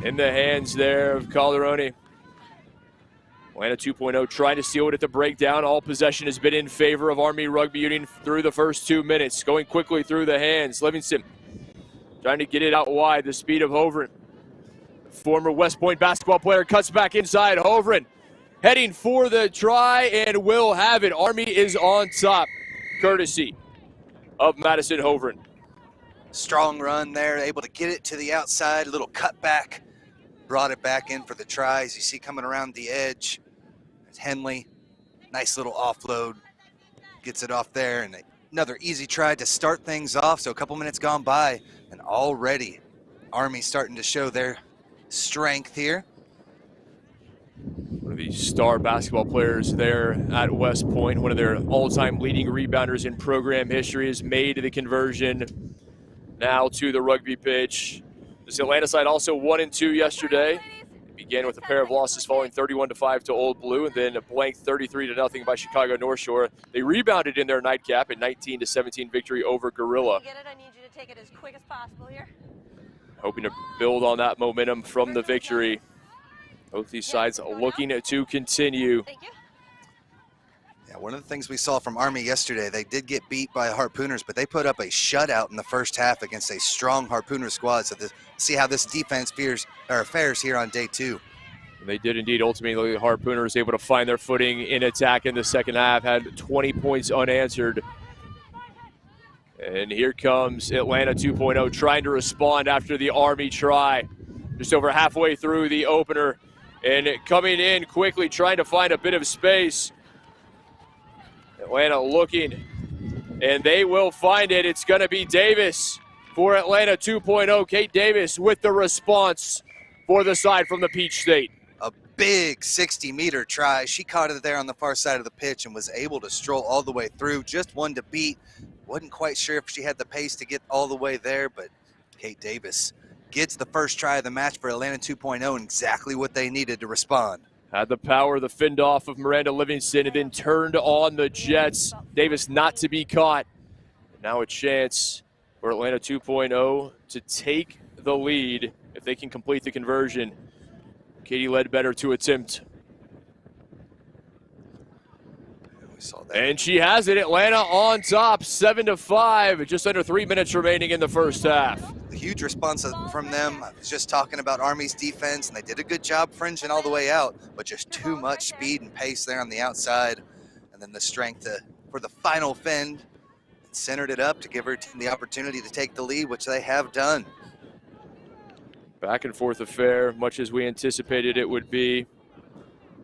in the hands there of Calderoni. Atlanta 2.0 trying to steal it at the breakdown. All possession has been in favor of Army Rugby Union through the first 2 minutes. Going quickly through the hands. Livingston trying to get it out wide. The speed of Hovren. Former West Point basketball player cuts back inside. Hovren heading for the try and will have it. Army is on top, courtesy of Madison Hovren. Strong run there, able to get it to the outside, a little cut back, brought it back in for the tries. You see coming around the edge, it's Henley, nice little offload, gets it off there, and another easy try to start things off. So a couple minutes gone by, and already Army starting to show their strength here. One of the star basketball players there at West Point, one of their all-time leading rebounders in program history, has made the conversion now to the rugby pitch. This Atlanta side also 1-2 yesterday. It began with a pair of losses falling 31-5 to Old Blue, and then a blank 33-0 by Chicago Northshore. They rebounded in their nightcap at 19-17 victory over Gorilla. Get it? I need you to take it as quick as possible here. Hoping to build on that momentum from the victory. Both these sides looking to continue. Thank you. Yeah, one of the things we saw from Army yesterday, they did get beat by Harpooners, but they put up a shutout in the first half against a strong Harpooner squad. So see how this defense fares here on day 2. They did indeed. Ultimately, the Harpooners able to find their footing in attack in the second half, had 20 points unanswered. And here comes Atlanta 2.0 trying to respond after the Army try. Just over halfway through the opener, and coming in quickly, trying to find a bit of space. Atlanta looking, and they will find it. It's going to be Davis for Atlanta 2.0. Kate Davis with the response for the side from the Peach State. A big 60-meter try. She caught it there on the far side of the pitch and was able to stroll all the way through. Just one to beat. Wasn't quite sure if she had the pace to get all the way there, but Kate Davis gets the first try of the match for Atlanta 2.0 and exactly what they needed to respond. Had the power, the fend off of Miranda Livingston, and then turned on the Jets. Davis not to be caught. Now a chance for Atlanta 2.0 to take the lead if they can complete the conversion. Katie Ledbetter to attempt. We Saw that. And she has it. Atlanta on top, 7-5. Just under 3 minutes remaining in the first half. A huge response from them. I was just talking about Army's defense, and they did a good job fringing all the way out, but just too much speed and pace there on the outside. And then the strength for the final fend. Centered it up to give her the opportunity to take the lead, which they have done. Back and forth affair, much as we anticipated it would be.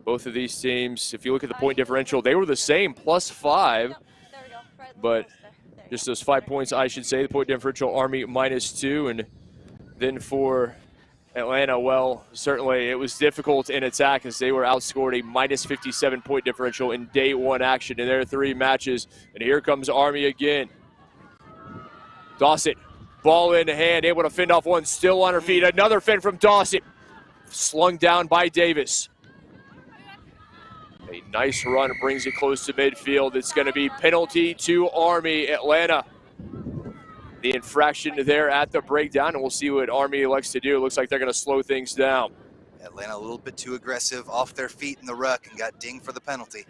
Both of these teams, if you look at the point differential, they were the same, +5. But just those 5 points, I should say, the point differential, Army -2. And then for Atlanta, well, certainly it was difficult in attack as they were outscored a -57 point differential in day one action in their 3 matches. And here comes Army again. Dawson, ball in hand, able to fend off one, still on her feet. Another fend from Dawson, slung down by Davis. A nice run brings it close to midfield. It's going to be penalty to Army. Atlanta, the infraction there at the breakdown, and we'll see what Army elects to do. It looks like they're going to slow things down. Atlanta a little bit too aggressive off their feet in the ruck and got dinged for the penalty.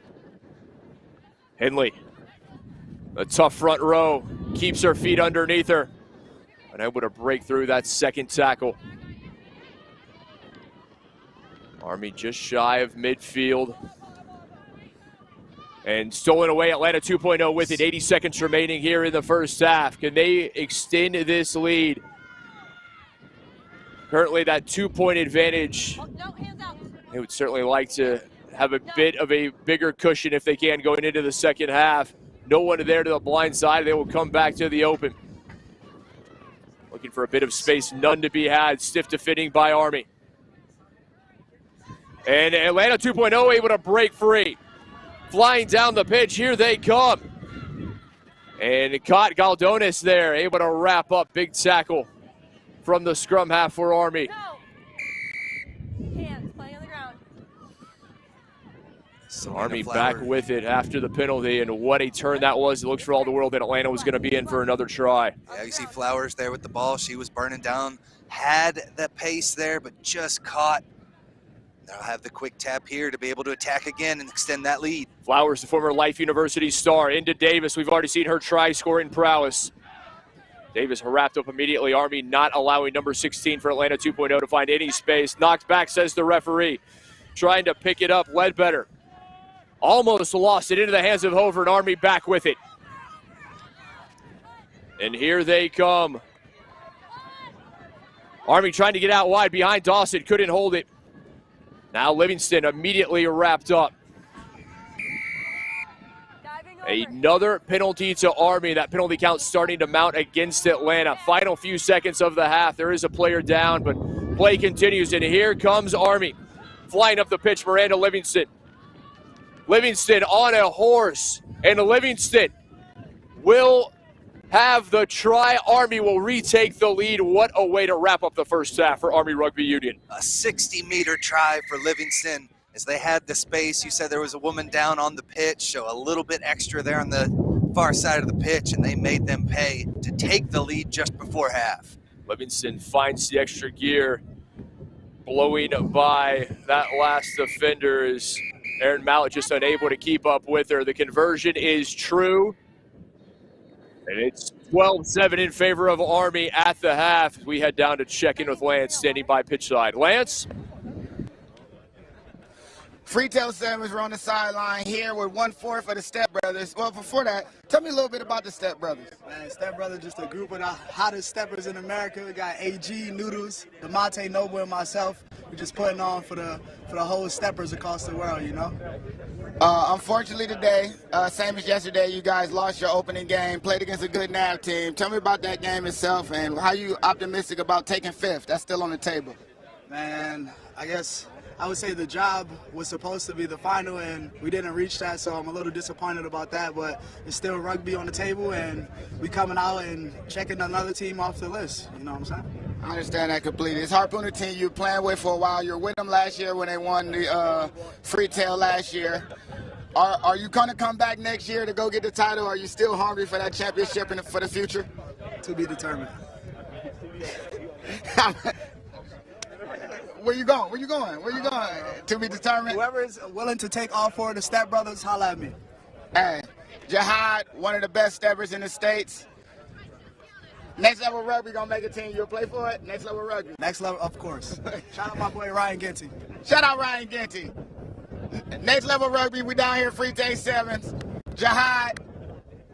Henley, a tough front row, keeps her feet underneath her, and able to break through that second tackle. Army just shy of midfield. And stolen away, Atlanta 2.0 with it. 80 seconds remaining here in the first half. Can they extend this lead? Currently that 2-point advantage. They would certainly like to have a bit of a bigger cushion if they can going into the second half. No one there to the blind side. They will come back to the open. Looking for a bit of space, none to be had. Stiff defending by Army. And Atlanta 2.0 able to break free. Flying down the pitch, here they come. And caught Galdonis there, able to wrap up. Big tackle from the scrum half for Army. Hands, play on the ground. So Army back with it after the penalty, and what a turn that was. It looks for all the world that Atlanta was going to be in for another try. Yeah, you see Flowers there with the ball. She was burning down, had that pace there, but just caught. They'll have the quick tap here to be able to attack again and extend that lead. Flowers, the former Life University star, into Davis. We've already seen her try scoring prowess. Davis wrapped up immediately. Army not allowing number 16 for Atlanta 2.0 to find any space. Knocked back, says the referee. Trying to pick it up, Ledbetter. Almost lost it into the hands of Hover, and Army back with it. And here they come. Army trying to get out wide behind Dawson, couldn't hold it. Now Livingston immediately wrapped up. Another penalty to Army. That penalty count starting to mount against Atlanta. Final few seconds of the half. There is a player down, but play continues, and here comes Army. Flying up the pitch, Miranda Livingston. Livingston on a horse, and Livingston will have the try. Army will retake the lead. What a way to wrap up the first half for Army Rugby Union. A 60-meter try for Livingston as they had the space. You said there was a woman down on the pitch, so a little bit extra there on the far side of the pitch, and they made them pay to take the lead just before half. Livingston finds the extra gear, blowing by that last defender as Aaron Mallett just unable to keep up with her. The conversion is true. And it's 12-7 in favor of Army at the half. We head down to check in with Lance, standing by pitch side. Lance? Freetail Sevens are on the sideline here with 1/4 of the Step Brothers. Well, before that, tell me a little bit about the Step Brothers. Man, Step Brothers just a group of the hottest steppers in America. We got AG, Noodles, DeMonte Noble, and myself. We're just putting on for the whole steppers across the world, you know? Unfortunately today, same as yesterday, you guys lost your opening game, played against a good Nav team. Tell me about that game itself and how you optimistic about taking 5th. That's still on the table. Man, I guess I would say the job was supposed to be the final, and we didn't reach that, so I'm a little disappointed about that, but it's still rugby on the table, and we coming out and checking another team off the list, you know what I'm saying? I understand that completely. It's Harpooner team you were playing with for a while. You were with them last year when they won the Freetail last year. Are you going to come back next year to go get the title? Are you still hungry for that championship for the future? To be determined. Where you going? Where you going? Where you going? To be determined? Whoever is willing to take all 4 of the Step Brothers, holla at me. Hey, Jihad, one of the best steppers in the States. Next Level Rugby gonna make a team. You'll play for it? Next Level Rugby. Next Level, of course. Shout out my boy Ryan Ginty. Shout out Ryan Ginty. Next Level Rugby, we down here, Freetail Sevens. Jihad,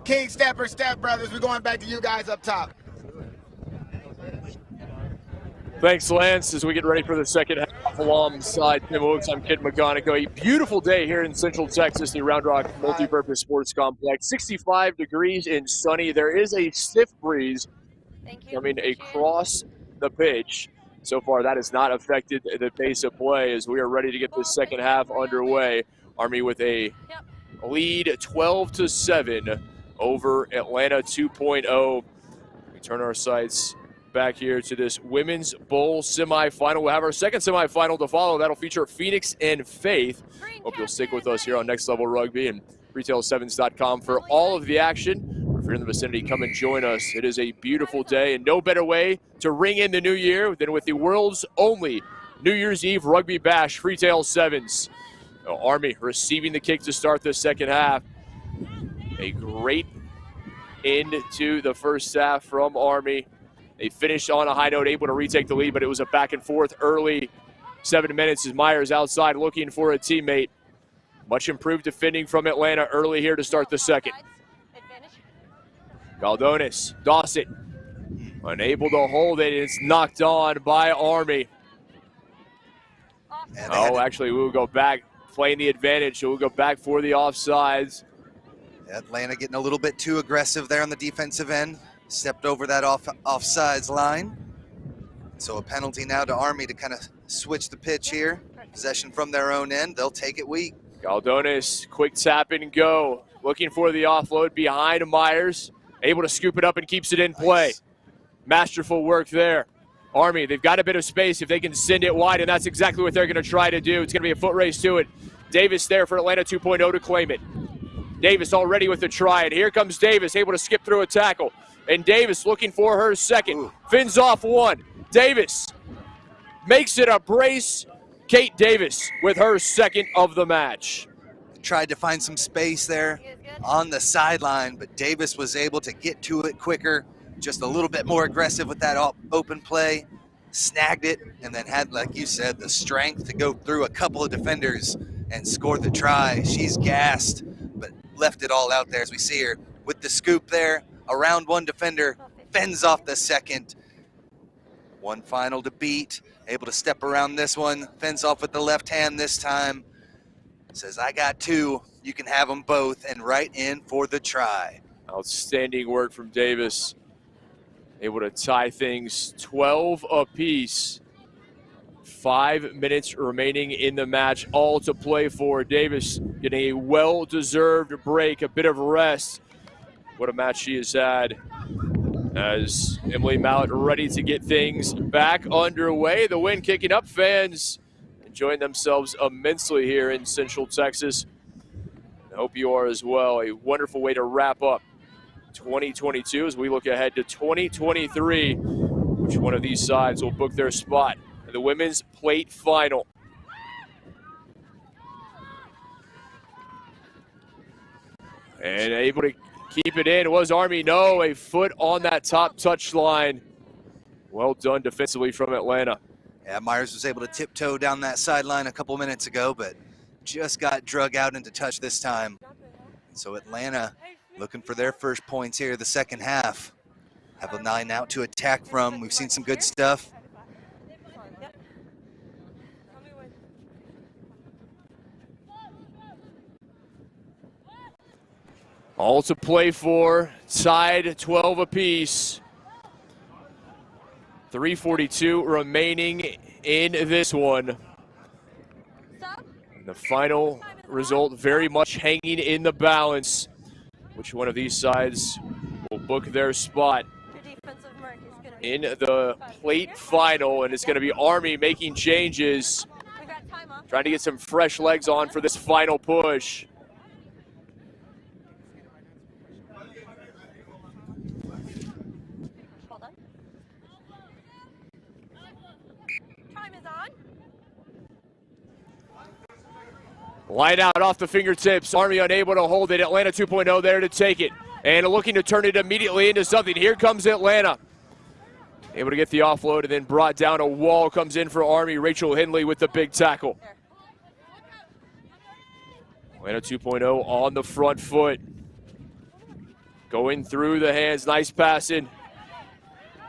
King Stepper, Step Brothers. We're going back to you guys up top. Thanks, Lance, as we get ready for the second half. Alongside Tim Oaks, I'm Kid McGonigal. A beautiful day here in Central Texas, the Round Rock Multipurpose Sports Complex. 65 degrees and sunny. There is a stiff breeze coming across the pitch. So far, that has not affected the pace of play as we are ready to get the second half underway. Army with a lead 12-7 over Atlanta 2.0. We turn our sights back here to this Women's Bowl semifinal. We'll have our second semifinal to follow. That'll feature Phoenix and Faith. Hope you'll stick with us here on Next Level Rugby and Freetail7s.com for all of the action. If you're in the vicinity, come and join us. It is a beautiful day, and no better way to ring in the new year than with the world's only New Year's Eve Rugby Bash, Freetail Sevens. Army receiving the kick to start the second half. A great end to the first half from Army. They finished on a high note, able to retake the lead, but it was a back and forth early 7 minutes as Myers outside looking for a teammate. Much improved defending from Atlanta early here to start the second. Galdonis, Dawson, unable to hold it. It's knocked on by Army. Oh, actually, we will go back, playing the advantage. So we'll go back for the offsides. Atlanta getting a little bit too aggressive there on the defensive end. Stepped over that offsides line. So a penalty now to Army to kind of switch the pitch here. Possession from their own end. They'll take it weak. Galdonis, quick tap and go. Looking for the offload behind Myers. Able to scoop it up and keeps it in play. Nice. Masterful work there. Army, they've got a bit of space if they can send it wide, and that's exactly what they're going to try to do. It's going to be a foot race to it. Davis there for Atlanta 2.0 to claim it. Davis already with the try, and here comes Davis, able to skip through a tackle. And Davis looking for her second. Fins off one. Davis makes it a brace. Kate Davis with her second of the match. Tried to find some space there on the sideline, but Davis was able to get to it quicker, just a little bit more aggressive with that open play, snagged it, and then had, like you said, the strength to go through a couple of defenders and score the try. She's gassed, but left it all out there as we see her with the scoop there. Around one defender, fends off the second. One final to beat, able to step around this one, fends off with the left hand this time. Says, I got two, you can have them both, and right in for the try. Outstanding work from Davis. Able to tie things 12 apiece. 5 minutes remaining in the match, all to play for. Davis getting a well-deserved break, a bit of rest. What a match she has had. As Emily Mallett ready to get things back underway. The wind kicking up, fans enjoying themselves immensely here in Central Texas. I hope you are as well. A wonderful way to wrap up 2022 as we look ahead to 2023. Which one of these sides will book their spot in the women's plate final? And able to keep it in was Army. No, a foot on that top touch line. Well done defensively from Atlanta. Yeah, Myers was able to tiptoe down that sideline a couple minutes ago, but just got drug out into touch this time. So Atlanta looking for their first points here the second half. Have a 9 out to attack from. We've seen some good stuff. All to play for, tied 12 apiece. 3:42 remaining in this one. And the final result very much hanging in the balance. Which one of these sides will book their spot in the plate final? And it's going to be Army making changes, trying to get some fresh legs on for this final push. Line out off the fingertips. Army unable to hold it. Atlanta 2.0 there to take it. And looking to turn it immediately into something. Here comes Atlanta. Able to get the offload and then brought down. A wall comes in for Army. Rachel Hindley with the big tackle. Atlanta 2.0 on the front foot. Going through the hands. Nice passing.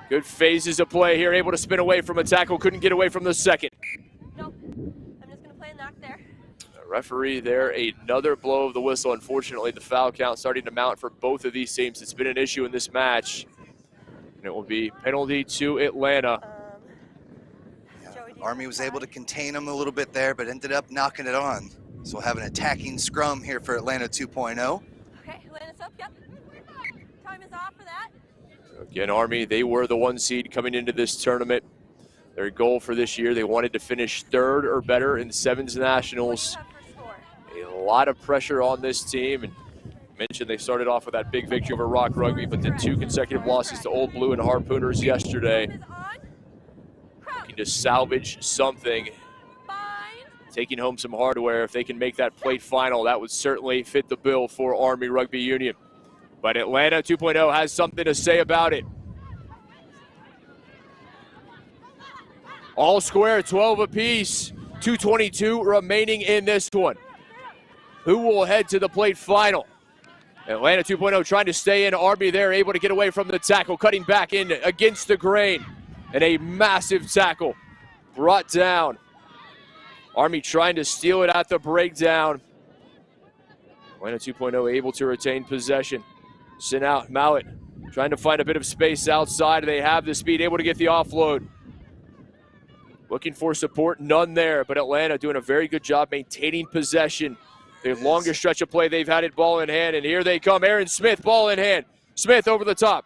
Good phases of play here. Able to spin away from a tackle. Couldn't get away from the second. Nope. I'm just going to play a knock there. The referee there, another blow of the whistle. Unfortunately, the foul count starting to mount for both of these teams. It's been an issue in this match. And it will be penalty to Atlanta. Army was able to contain them a little bit there, but ended up knocking it on. So we'll have an attacking scrum here for Atlanta 2.0. Okay, Atlanta's up, yep. Time is off for that. Again, Army, they were the 1 seed coming into this tournament. Their goal for this year, they wanted to finish 3rd or better in Sevens Nationals. A lot of pressure on this team. And mentioned they started off with that big victory over Rock Rugby, but then 2 consecutive losses to Old Blue and Harpooners yesterday. Looking to salvage something. Taking home some hardware. If they can make that plate final, that would certainly fit the bill for Army Rugby Union. But Atlanta 2.0 has something to say about it. All square, 12 apiece. 2:22 remaining in this one. Who will head to the plate final? Atlanta 2.0 trying to stay in. Army there, able to get away from the tackle, cutting back in against the grain. And a massive tackle brought down. Army trying to steal it at the breakdown. Atlanta 2.0 able to retain possession. Sent out, Mallet trying to find a bit of space outside. They have the speed, able to get the offload. Looking for support, none there, but Atlanta doing a very good job maintaining possession. The longest stretch of play they've had it ball in hand, and here they come. Aaron Smith, ball in hand. Smith over the top,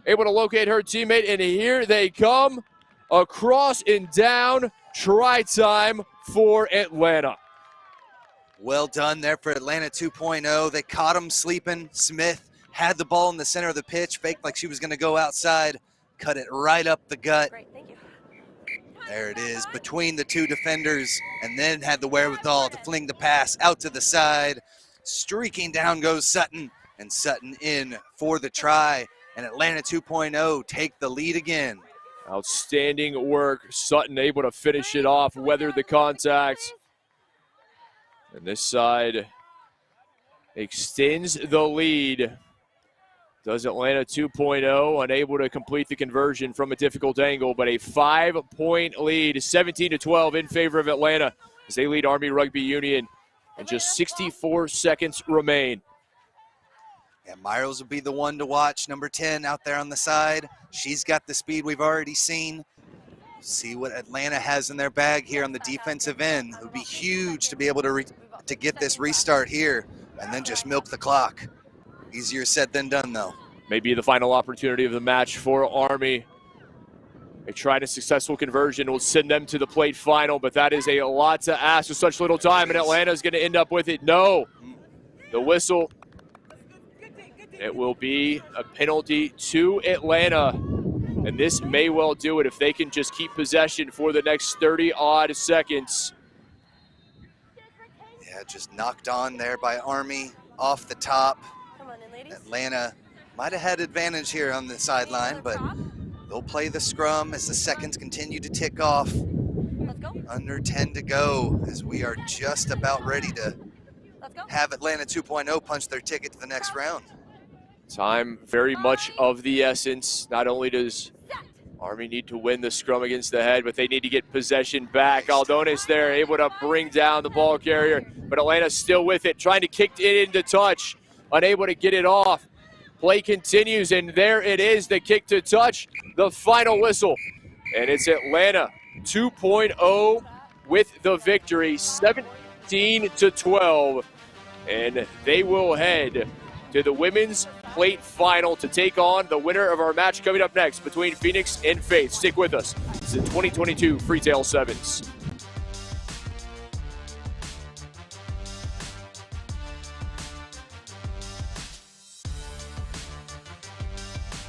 able to locate her teammate, and here they come. Across and down, try time for Atlanta. Well done there for Atlanta 2.0. They caught him sleeping. Smith had the ball in the center of the pitch, faked like she was going to go outside, cut it right up the gut. Great, thank you. There it is, between the 2 defenders, and then had the wherewithal to fling the pass out to the side. Streaking down goes Sutton, and Sutton in for the try. And Atlanta 2.0 take the lead again. Outstanding work. Sutton able to finish it off, weather the contact. And this side extends the lead. Does Atlanta 2.0, unable to complete the conversion from a difficult angle, but a 5-point lead, 17-12 in favor of Atlanta as they lead Army Rugby Union, and just 64 seconds remain. Yeah, Myros will be the one to watch, number 10 out there on the side. She's got the speed we've already seen. See what Atlanta has in their bag here on the defensive end. It would be huge to be able to get this restart here and then just milk the clock. Easier said than done, though. Maybe the final opportunity of the match for Army. They tried a successful conversion, will send them to the plate final, but that is a lot to ask with such little time, and Atlanta is going to end up with it. No. The whistle. It will be a penalty to Atlanta, and this may well do it if they can just keep possession for the next 30-odd seconds. Yeah, just knocked on there by Army off the top. Come on in, ladies. Atlanta might have had advantage here on the sideline, but they'll play the scrum as the seconds continue to tick off. Let's go. Under 10 to go as we are just about ready to have Atlanta 2.0 punch their ticket to the next round. Time very much of the essence. Not only does Army need to win the scrum against the head, but they need to get possession back. Aldonis there, able to bring down the ball carrier, but Atlanta's still with it, trying to kick it into touch, unable to get it off. Play continues, and there it is, the kick to touch, the final whistle. And it's Atlanta 2.0 with the victory, 17-12. And they will head to the women's plate final to take on the winner of our match coming up next between Phoenix and Faith. Stick with us. It's the 2022 Freetail Sevens.